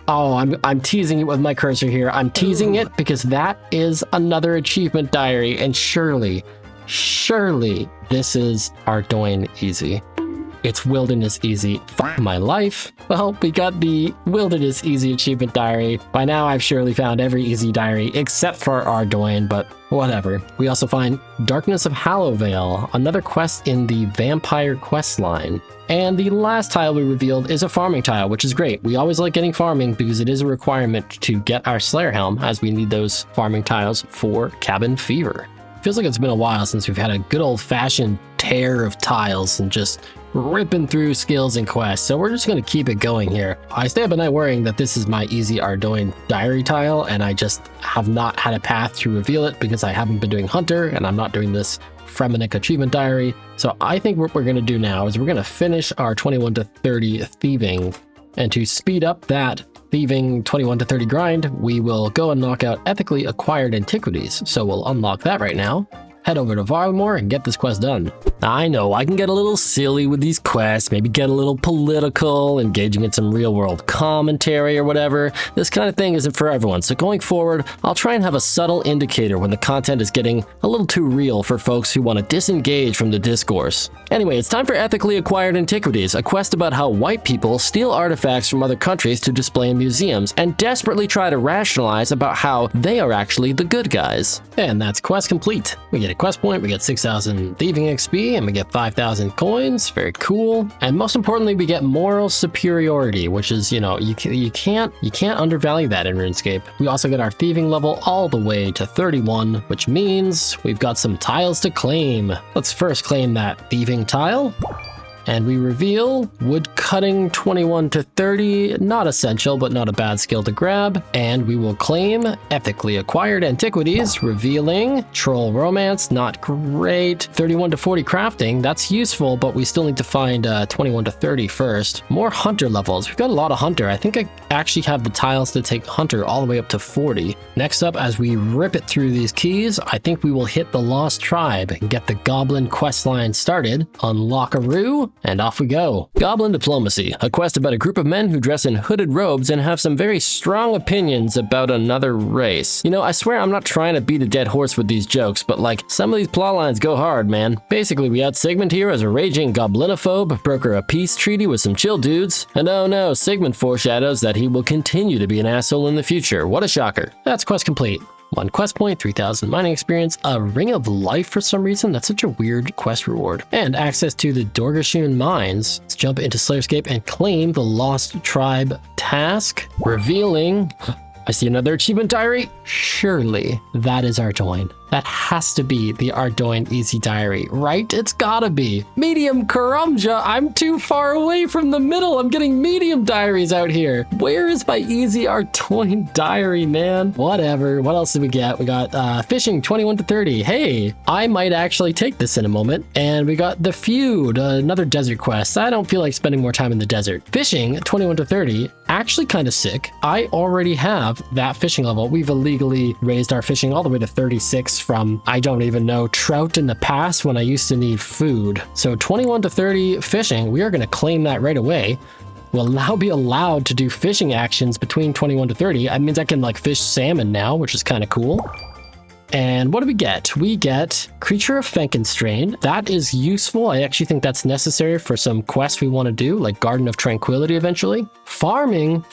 Oh, I'm teasing it with my cursor here. I'm teasing it because that is another achievement diary, and surely this is Ardoin easy. It's Wilderness Easy. Fuck my life. Well, we got the Wilderness Easy achievement diary. By now, I've surely found every easy diary except for Ardoin, but whatever. We also find Darkness of Hallowvale, another quest in the Vampire quest line. And the last tile we revealed is a farming tile, which is great. We always like getting farming because it is a requirement to get our Slayer Helm, as we need those farming tiles for Cabin Fever. Feels like it's been a while since we've had a good old-fashioned tear of tiles and just ripping through skills and quests, so we're just going to keep it going here. I stay up at night worrying that this is my easy Ardoin diary tile, and I just have not had a path to reveal it because I haven't been doing Hunter, and I'm not doing this Fremenic achievement diary. So I think what we're going to do now is we're going to finish our 21 to 30 thieving, and to speed up that thieving 21 to 30 grind, we will go and knock out ethically acquired antiquities. So we'll unlock that right now. Head over to Varlamore and get this quest done. I know, I can get a little silly with these quests, maybe get a little political, engaging in some real-world commentary or whatever. This kind of thing isn't for everyone, so going forward, I'll try and have a subtle indicator when the content is getting a little too real for folks who want to disengage from the discourse. Anyway, it's time for Ethically Acquired Antiquities, a quest about how white people steal artifacts from other countries to display in museums and desperately try to rationalize about how they are actually the good guys. And that's quest complete. We get a quest point, we get 6,000 thieving XP, and we get 5,000 coins. Very cool. And most importantly, we get moral superiority, which is, you know, you can't undervalue that in RuneScape. We also get our thieving level all the way to 31, which means we've got some tiles to claim. Let's first claim that thieving tile. And we reveal wood cutting 21 to 30, not essential, but not a bad skill to grab. And we will claim ethically acquired antiquities, revealing troll romance, not great. 31 to 40 crafting, that's useful, but we still need to find 21 to 30 first. More hunter levels. We've got a lot of hunter. I think I actually have the tiles to take hunter all the way up to 40. Next up, as we rip it through these keys, I think we will hit the Lost Tribe and get the Goblin quest line started. Unlock a Rue, and off we go. Goblin Diplomacy, a quest about a group of men who dress in hooded robes and have some very strong opinions about another race. You know, I swear I'm not trying to beat a dead horse with these jokes, but like, some of these plot lines go hard, man. Basically, we had Sigmund here as a raging goblinophobe, broker a peace treaty with some chill dudes, and oh no, Sigmund foreshadows that he will continue to be an asshole in the future. What a shocker. That's quest complete. 1 quest point, 3,000 mining experience, a ring of life for some reason. That's such a weird quest reward. And access to the Dorgashun mines. Let's jump into SlayerScape and claim the Lost Tribe task. Revealing, I see another achievement diary. Surely that is Ardoin. That has to be the Ardoin Easy Diary, right? It's gotta be. Medium Karumja, I'm too far away from the middle. I'm getting medium diaries out here. Where is my Easy Ardoin Diary, man? Whatever, what else did we get? We got fishing 21 to 30. Hey, I might actually take this in a moment. And we got the feud, another desert quest. I don't feel like spending more time in the desert. Fishing 21 to 30, actually kind of sick. I already have that fishing level. We've illegally raised our fishing all the way to 36 from, I don't even know, trout in the past when I used to need food. So 21 to 30 fishing, we are going to claim that right away. We'll now be allowed to do fishing actions between 21 to 30. That means I can like fish salmon now, which is kind of cool. And what do we get? We get Creature of Fenkenstrain. That is useful. I actually think that's necessary for some quests we want to do, like Garden of Tranquility eventually. Farming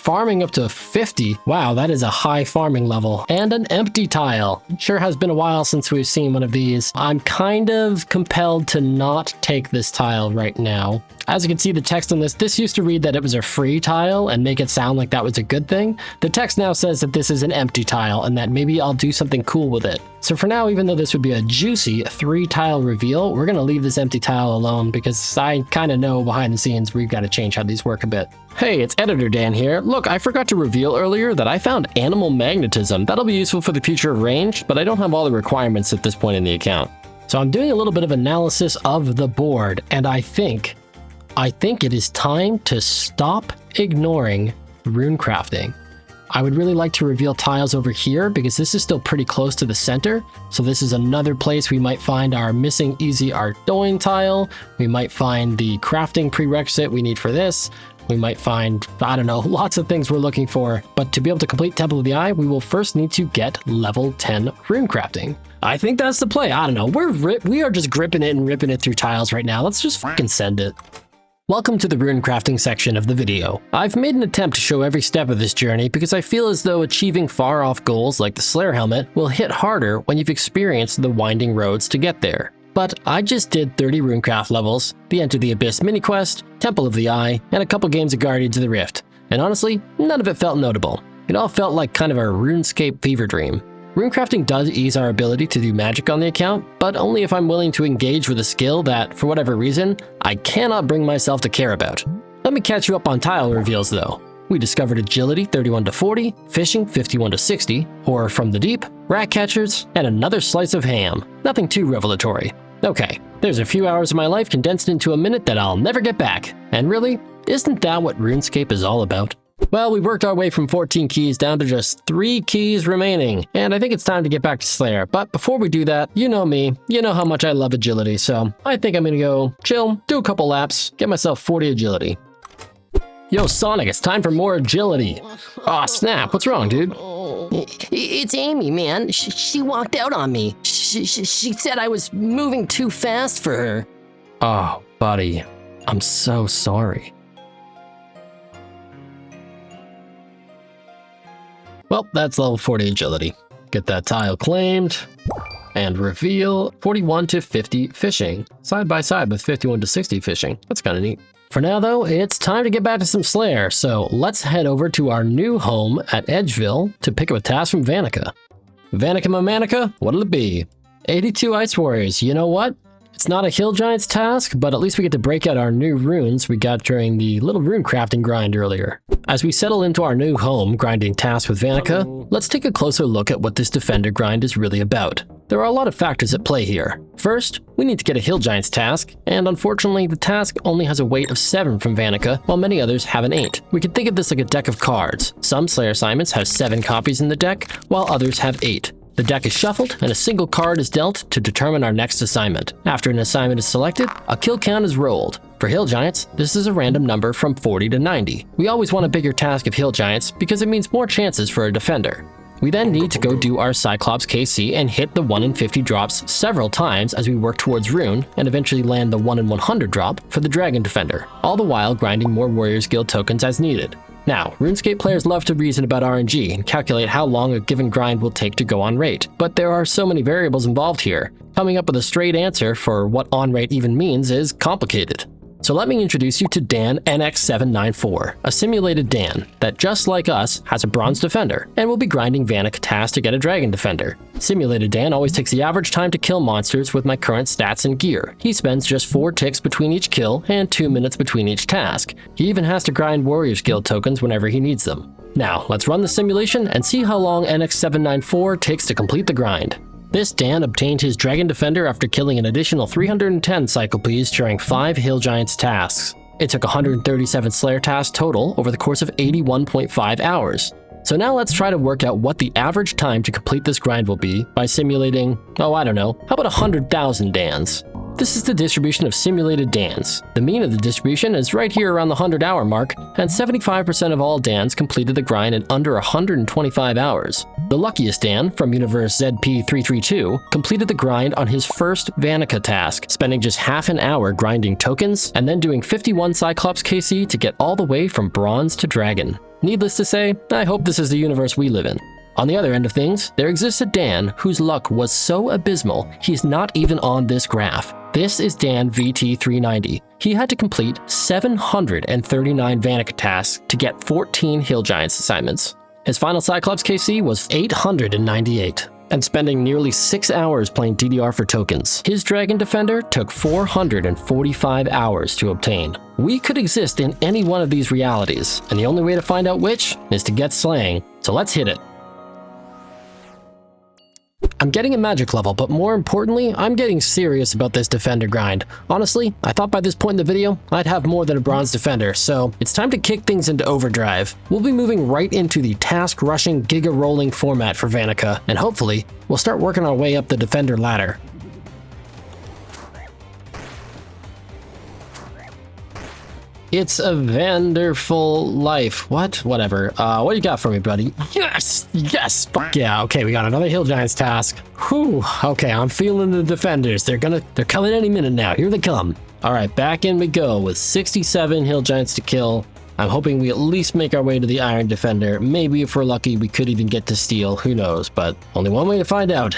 up to 50. Wow, that is a high farming level. And an empty tile. Sure has been a while since we've seen one of these. I'm kind of compelled to not take this tile right now. As you can see, the text on this used to read that it was a free tile and make it sound like that was a good thing. The text now says that this is an empty tile and that maybe I'll do something cool with it. So for now, even though this would be a juicy 3-tile reveal, we're going to leave this empty tile alone because I kind of know behind the scenes we've got to change how these work a bit. Hey, it's Editor Dan here. Look, I forgot to reveal earlier that I found animal magnetism. That'll be useful for the future of ranged, but I don't have all the requirements at this point in the account. So I'm doing a little bit of analysis of the board, and I think it is time to stop ignoring runecrafting. I would really like to reveal tiles over here because this is still pretty close to the center. So this is another place we might find our missing Easy Ardoin tile. We might find the crafting prerequisite we need for this. We might find, I don't know, lots of things we're looking for. But to be able to complete Temple of the Eye, we will first need to get level 10 runecrafting. I think that's the play. I don't know. We are just gripping it and ripping it through tiles right now. Let's just fucking send it. Welcome to the runecrafting section of the video. I've made an attempt to show every step of this journey because I feel as though achieving far-off goals like the Slayer helmet will hit harder when you've experienced the winding roads to get there. But I just did 30 runecraft levels, the Enter the Abyss mini-quest, Temple of the Eye, and a couple games of Guardians of the Rift. And honestly, none of it felt notable. It all felt like kind of a RuneScape fever dream. Runecrafting does ease our ability to do magic on the account, but only if I'm willing to engage with a skill that, for whatever reason, I cannot bring myself to care about. Let me catch you up on tile reveals though. We discovered agility 31 to 40, fishing 51 to 60, horror from the deep, rat catchers, and another slice of ham. Nothing too revelatory. Okay, there's a few hours of my life condensed into a minute that I'll never get back. And really, isn't that what RuneScape is all about? Well, we worked our way from 14 keys down to just 3 keys remaining, and I think it's time to get back to Slayer. But before we do that, you know me, you know how much I love agility, so I think I'm gonna go chill, do a couple laps, get myself 40 agility. Yo, Sonic, it's time for more agility. Aw, snap, what's wrong, dude? It's Amy, man. She walked out on me. She said I was moving too fast for her. Oh, buddy, I'm so sorry. Well, that's level 40 agility. Get that tile claimed and reveal 41 to 50 fishing, side by side with 51 to 60 fishing. That's kind of neat. For now though, it's time to get back to some Slayer, so let's head over to our new home at Edgeville to pick up a task from Vanica. Vanica Mamanica, what'll it be? 82 Ice Warriors, you know what? It's not a hill giant's task, but at least we get to break out our new runes we got during the little runecrafting grind earlier. As we settle into our new home grinding task with Vanica, let's take a closer look at what this defender grind is really about. There are a lot of factors at play here. First, we need to get a hill giant's task, and unfortunately the task only has a weight of 7 from Vanica, while many others have an 8. We can think of this like a deck of cards. Some Slayer assignments have 7 copies in the deck, while others have 8. The deck is shuffled, and a single card is dealt to determine our next assignment. After an assignment is selected, a kill count is rolled. For hill giants, this is a random number from 40 to 90. We always want a bigger task of hill giants because it means more chances for a defender. We then need to go do our Cyclops KC and hit the 1 in 50 drops several times as we work towards Rune, and eventually land the 1 in 100 drop for the Dragon Defender, all the while grinding more Warriors Guild tokens as needed. Now, RuneScape players love to reason about RNG and calculate how long a given grind will take to go on rate, but there are so many variables involved here. Coming up with a straight answer for what on rate even means is complicated. So let me introduce you to Dan NX794, a simulated Dan that, just like us, has a bronze defender and will be grinding Vanica tasks to get a dragon defender. Simulated Dan always takes the average time to kill monsters with my current stats and gear. He spends just 4 ticks between each kill and 2 minutes between each task. He even has to grind Warriors Guild tokens whenever he needs them. Now, let's run the simulation and see how long NX794 takes to complete the grind. This Dan obtained his Dragon Defender after killing an additional 310 Cyclopes during 5 Hill Giants tasks. It took 137 Slayer tasks total over the course of 81.5 hours. So now let's try to work out what the average time to complete this grind will be by simulating, oh I don't know, how about 100,000 Dans? This is the distribution of simulated Dans. The mean of the distribution is right here around the 100-hour mark, and 75% of all Dans completed the grind in under 125 hours. The luckiest Dan, from Universe ZP332, completed the grind on his first Vanica task, spending just half an hour grinding tokens, and then doing 51 Cyclops KC to get all the way from Bronze to Dragon. Needless to say, I hope this is the universe we live in. On the other end of things, there exists a Dan whose luck was so abysmal, he's not even on this graph. This is Dan VT390. He had to complete 739 Vanica tasks to get 14 Hill Giants assignments. His final Cyclops KC was 898, and spending nearly 6 hours playing DDR for tokens. His Dragon Defender took 445 hours to obtain. We could exist in any one of these realities, and the only way to find out which is to get slaying, so let's hit it. I'm getting a magic level, but more importantly, I'm getting serious about this defender grind. Honestly, I thought by this point in the video, I'd have more than a bronze defender, so it's time to kick things into overdrive. We'll be moving right into the task rushing giga rolling format for Vanica, and hopefully, we'll start working our way up the defender ladder. It's a wonderful life. What? Whatever. What do you got for me, buddy? Yes! Yes! Fuck yeah. Okay, we got another Hill Giants task. Whew. Okay, I'm feeling the defenders. They're coming any minute now. Here they come. All right, back in we go with 67 Hill Giants to kill. I'm hoping we at least make our way to the Iron Defender. Maybe if we're lucky, we could even get to Steel. Who knows? But only one way to find out.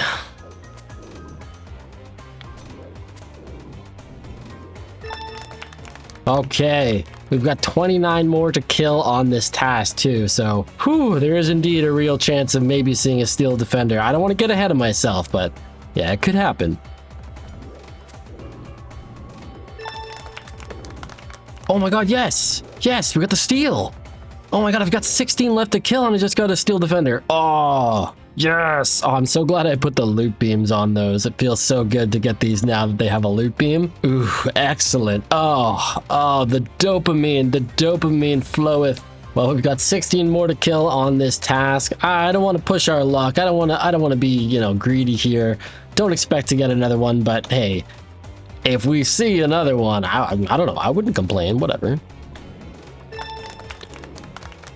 Okay, we've got 29 more to kill on this task too, so whew, there is indeed a real chance of maybe seeing a Steel Defender. I don't want to get ahead of myself, but yeah, it could happen. Oh my god, yes! Yes, we got the Steel! Oh my god, I've got 16 left to kill and I just got a Steel Defender. Oh, yes! Oh, I'm so glad I put the loot beams on those. It feels so good to get these now that they have a loot beam. Ooh, excellent. Oh, the dopamine floweth. Well, we've got 16 more to kill on this task. I don't want to push our luck. I don't want to be, greedy here. Don't expect to get another one, but hey, if we see another one, I don't know. I wouldn't complain, whatever.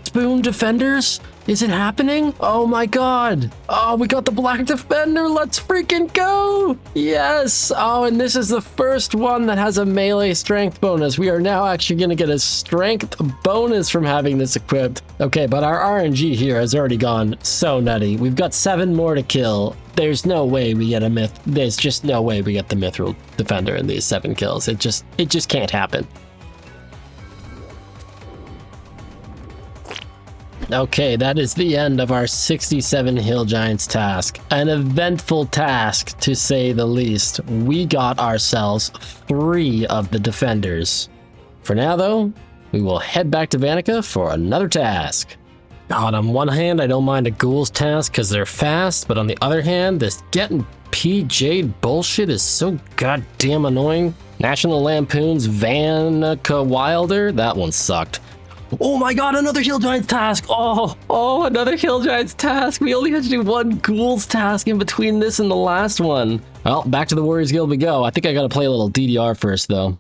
Spoon Defenders? Is it happening? Oh my god. Oh, we got the Black Defender. Let's freaking go. Yes. Oh, and this is the first one that has a melee strength bonus. We are now actually going to get a strength bonus from having this equipped. Okay, but our RNG here has already gone so nutty. We've got 7 more to kill. There's no way we get a myth. There's just no way we get the Mithril Defender in these 7 kills. It just can't happen. Okay, that is the end of our 67 Hill Giants task. An eventful task, to say the least. We got ourselves 3 of the defenders. For now, though, we will head back to Vanica for another task. God, on one hand, I don't mind a ghouls task because they're fast, but on the other hand, this getting PJ'd bullshit is so goddamn annoying. National Lampoon's Vanica Wilder, that one sucked. Oh my god, another Hill Giants task! Oh, another Hill Giants task! We only had to do one ghouls task in between this and the last one. Well, back to the Warriors Guild we go. I think I gotta play a little DDR first, though.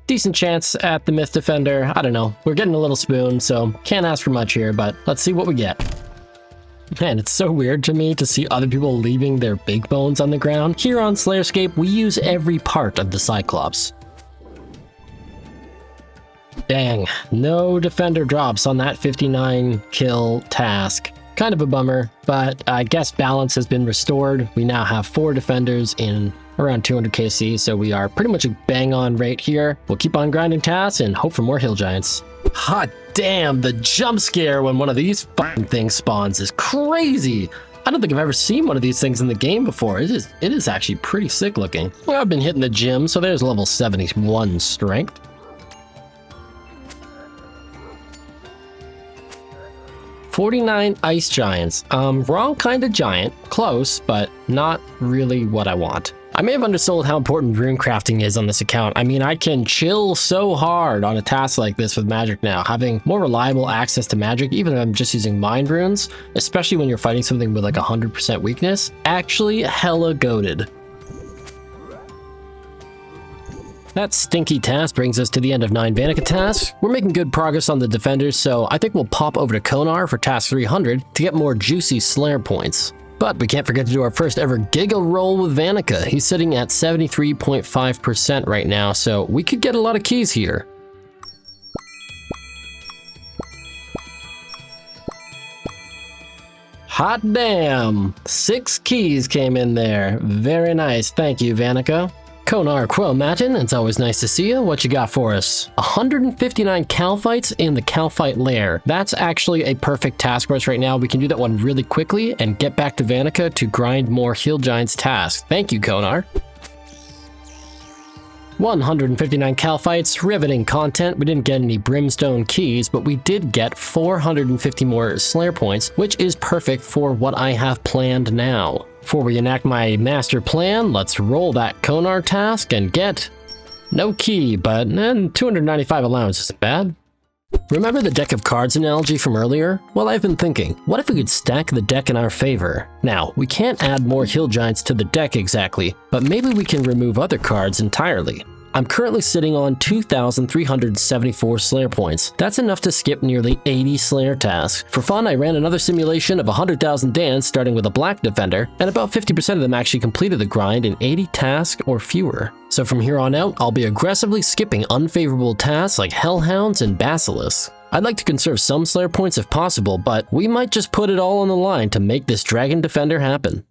Decent chance at the Myth Defender. I don't know. We're getting a little spoon, so can't ask for much here, but let's see what we get. Man, it's so weird to me to see other people leaving their big bones on the ground. Here on SlayerScape, we use every part of the Cyclops. Dang, no defender drops on that 59 kill task. Kind of a bummer, but I guess balance has been restored. We now have 4 defenders in around 200 KC, so we are pretty much a bang on rate here. We'll keep on grinding tasks and hope for more Hill Giants. Hot damn, the jump scare when one of these fucking things spawns is crazy. I don't think I've ever seen one of these things in the game before. It is actually pretty sick looking. Well, I've been hitting the gym, so there's level 71 strength. $49 ice giants. Wrong kind of giant. Close, but not really what I want. I may have undersold how important runecrafting is on this account. I mean, I can chill so hard on a task like this with magic now. Having more reliable access to magic, even if I'm just using mind runes, especially when you're fighting something with like 100% weakness, actually hella goated. That stinky task brings us to the end of 9 Vanica tasks. We're making good progress on the defenders, so I think we'll pop over to Conar for task 300 to get more juicy Slayer points. But we can't forget to do our first ever Giga roll with Vanica. He's sitting at 73.5% right now, so we could get a lot of keys here. Hot damn! 6 keys came in there. Very nice. Thank you, Vanica. Conar Matin, it's always nice to see you. What you got for us? 159 Calphites in the Calphite lair. That's actually a perfect task for us right now. We can do that one really quickly and get back to Vanica to grind more Hill Giants tasks. Thank you, Conar. 159 Calphites, riveting content. We didn't get any Brimstone keys, but we did get 450 more Slayer points, which is perfect for what I have planned now. Before we enact my master plan, let's roll that Conar task and get no key, but 295 allowance isn't bad. Remember the deck of cards analogy from earlier? Well, I've been thinking, what if we could stack the deck in our favor? Now, we can't add more Hill Giants to the deck exactly, but maybe we can remove other cards entirely. I'm currently sitting on 2,374 Slayer points. That's enough to skip nearly 80 Slayer tasks. For fun, I ran another simulation of 100,000 Dans starting with a black defender, and about 50% of them actually completed the grind in 80 tasks or fewer. So from here on out, I'll be aggressively skipping unfavorable tasks like Hellhounds and Basilisks. I'd like to conserve some Slayer points if possible, but we might just put it all on the line to make this Dragon Defender happen.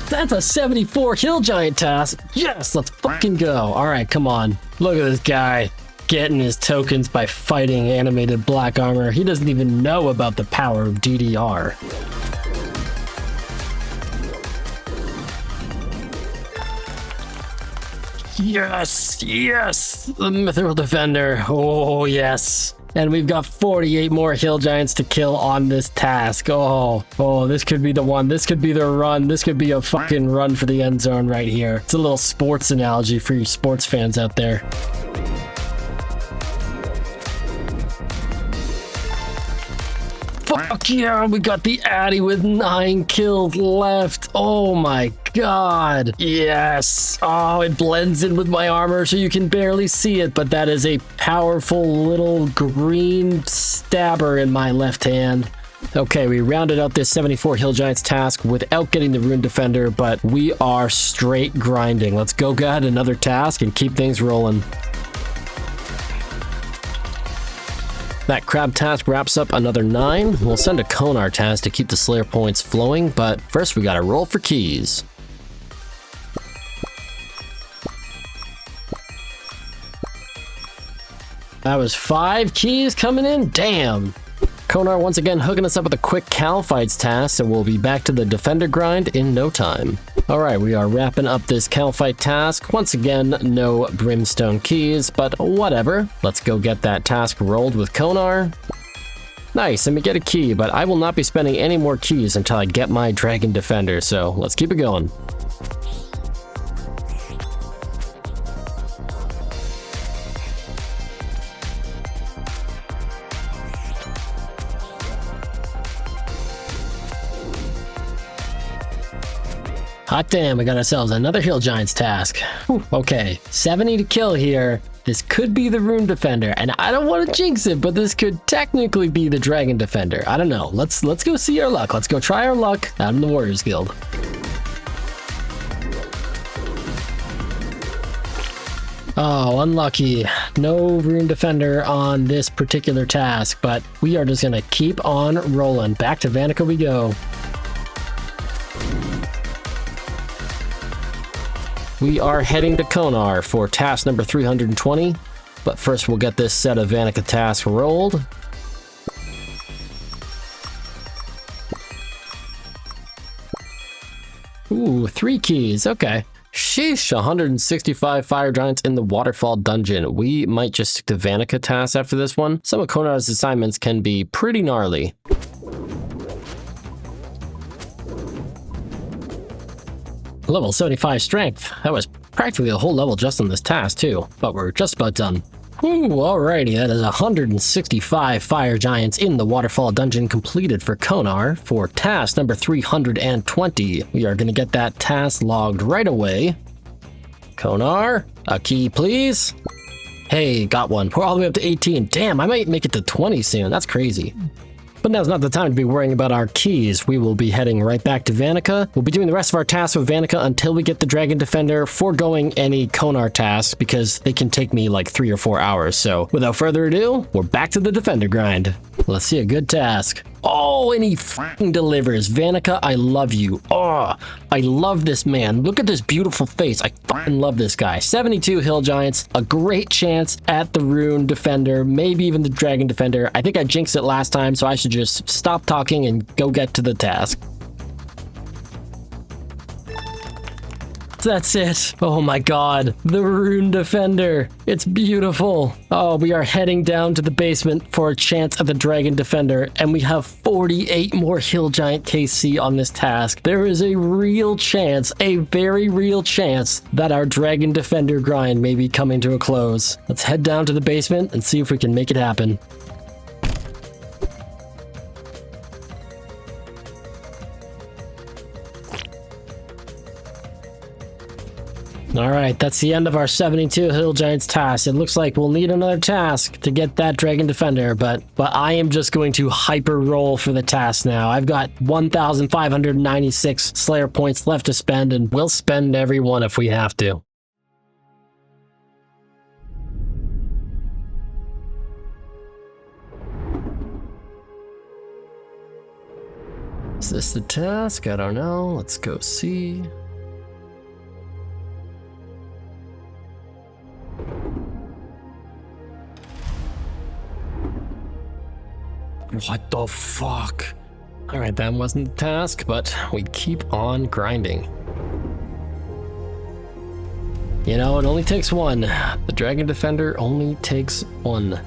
That's a 74 Hill Giant task. Yes, let's fucking go. All right, come on. Look at this guy getting his tokens by fighting animated black armor. He doesn't even know about the power of DDR. Yes, yes, the Mithril Defender. Oh, yes. And we've got 48 more Hill Giants to kill on this task. Oh, this could be the one. This could be the run. This could be a fucking run for the end zone right here. It's a little sports analogy for you sports fans out there. Fuck yeah, we got the Addy with 9 kills left. Oh my god. Yes. Oh, it blends in with my armor so you can barely see it, but that is a powerful little green stabber in my left hand. Okay, we rounded out this 74 Hill Giants task without getting the Rune Defender, but we are straight grinding. Let's go get another task and keep things rolling. That crab task wraps up another 9. We'll send a Conar task to keep the Slayer points flowing, but first we gotta roll for keys. That was 5 keys coming in, damn! Conar once again hooking us up with a quick Cal Fights task, so we'll be back to the Defender grind in no time. Alright, we are wrapping up this Cal Fight task. Once again, no Brimstone keys, but whatever. Let's go get that task rolled with Conar. Nice, and we get a key, but I will not be spending any more keys until I get my Dragon Defender, so let's keep it going. Hot damn, we got ourselves another Hill Giants task. Whew, okay, 70 to kill here. This could be the Rune Defender, and I don't want to jinx it, but this could technically be the Dragon Defender. I don't know. Let's go see our luck. Let's go try our luck out in the Warriors Guild. Oh, unlucky. No Rune Defender on this particular task, but we are just gonna keep on rolling. Back to Vanica we go. We are heading to Conar for task number 320, but first we'll get this set of Vanica tasks rolled. Ooh, 3 keys, okay. Sheesh, 165 fire giants in the waterfall dungeon. We might just stick to Vanica tasks after this one. Some of Conar's assignments can be pretty gnarly. Level 75 strength. That was practically a whole level just on this task too, but we're just about done. Ooh, alrighty, that is 165 fire giants in the waterfall dungeon completed for Conar for task number 320. We are gonna get that task logged right away. Conar, a key please. Hey, got one. We're all the way up to 18. Damn, I might make it to 20 soon. That's crazy. But now's not the time to be worrying about our keys. We will be heading right back to Vanica. We'll be doing the rest of our tasks with Vanica until we get the Dragon Defender, foregoing any Conar tasks because they can take me like 3 or 4 hours. So without further ado, we're back to the Defender grind. Let's see a good task. Oh, and he f***ing delivers. Vanica, I love you. Oh, I love this man. Look at this beautiful face. I fucking love this guy. 72 Hill Giants, a great chance at the Rune Defender, maybe even the Dragon Defender. I think I jinxed it last time, so I should just stop talking and go get to the task. That's it. Oh my god. The Rune Defender. It's beautiful. Oh, we are heading down to the basement for a chance at the Dragon Defender, and we have 48 more Hill Giant KC on this task. There is a real chance, a very real chance, that our Dragon Defender grind may be coming to a close. Let's head down to the basement and see if we can make it happen. All right, that's the end of our 72 Hill Giants task. It looks like we'll need another task to get that Dragon Defender, but I am just going to hyper roll for the task now. I've got 1,596 Slayer points left to spend, and we'll spend every one if we have to. Is this the task? I don't know. Let's go see. What the fuck? Alright, that wasn't the task, but we keep on grinding. You know, it only takes one. The Dragon Defender only takes one.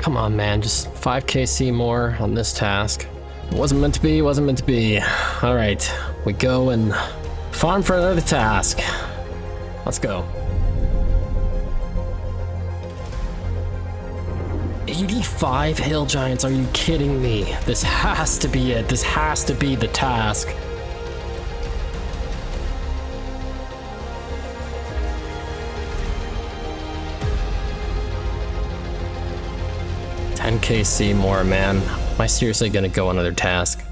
Come on, man, just 5 KC more on this task. It wasn't meant to be, wasn't meant to be. Alright, we go and farm for another task. Let's go. 85 Hill Giants, are you kidding me? This has to be it. This has to be the task. $10 KC more, man. Am I seriously gonna go another task?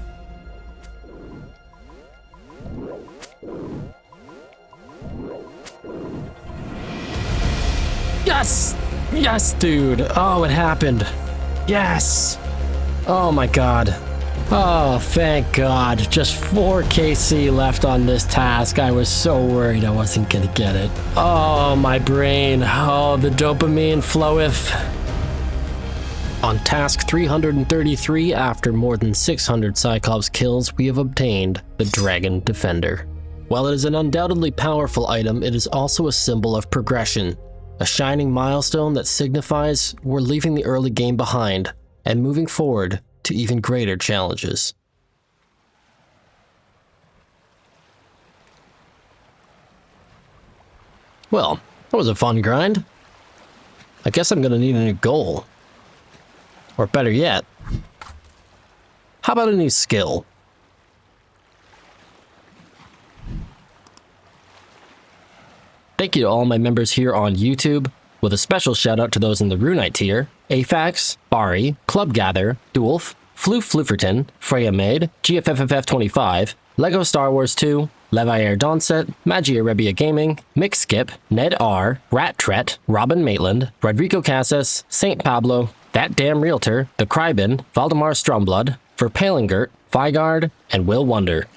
Yes! Yes, dude. Oh, it happened. Yes. Oh my god. Oh, thank God. Just 4 KC left on this task. I was so worried I wasn't gonna get it. Oh, my brain. Oh, the dopamine floweth. On task 333, after more than 600 Cyclops kills, we have obtained the Dragon Defender. While it is an undoubtedly powerful item, it is also a symbol of progression. A shining milestone that signifies we're leaving the early game behind and moving forward to even greater challenges. Well, that was a fun grind. I guess I'm gonna need a new goal. Or better yet, how about a new skill? Thank you to all my members here on YouTube, with a special shout out to those in the Runite tier: Afax, Bari, Club Gather, Dulf, Flufferton, Freya Maid, GFFFF25, Lego Star Wars 2, Levier Donset, Magia Rebia Gaming, Mick Skip, Ned R, Rat Tret, Robin Maitland, Rodrigo Casas, St. Pablo, That Damn Realtor, The Crybin, Valdemar Strumblood, Verpalingert, Vigard, and Will Wonder.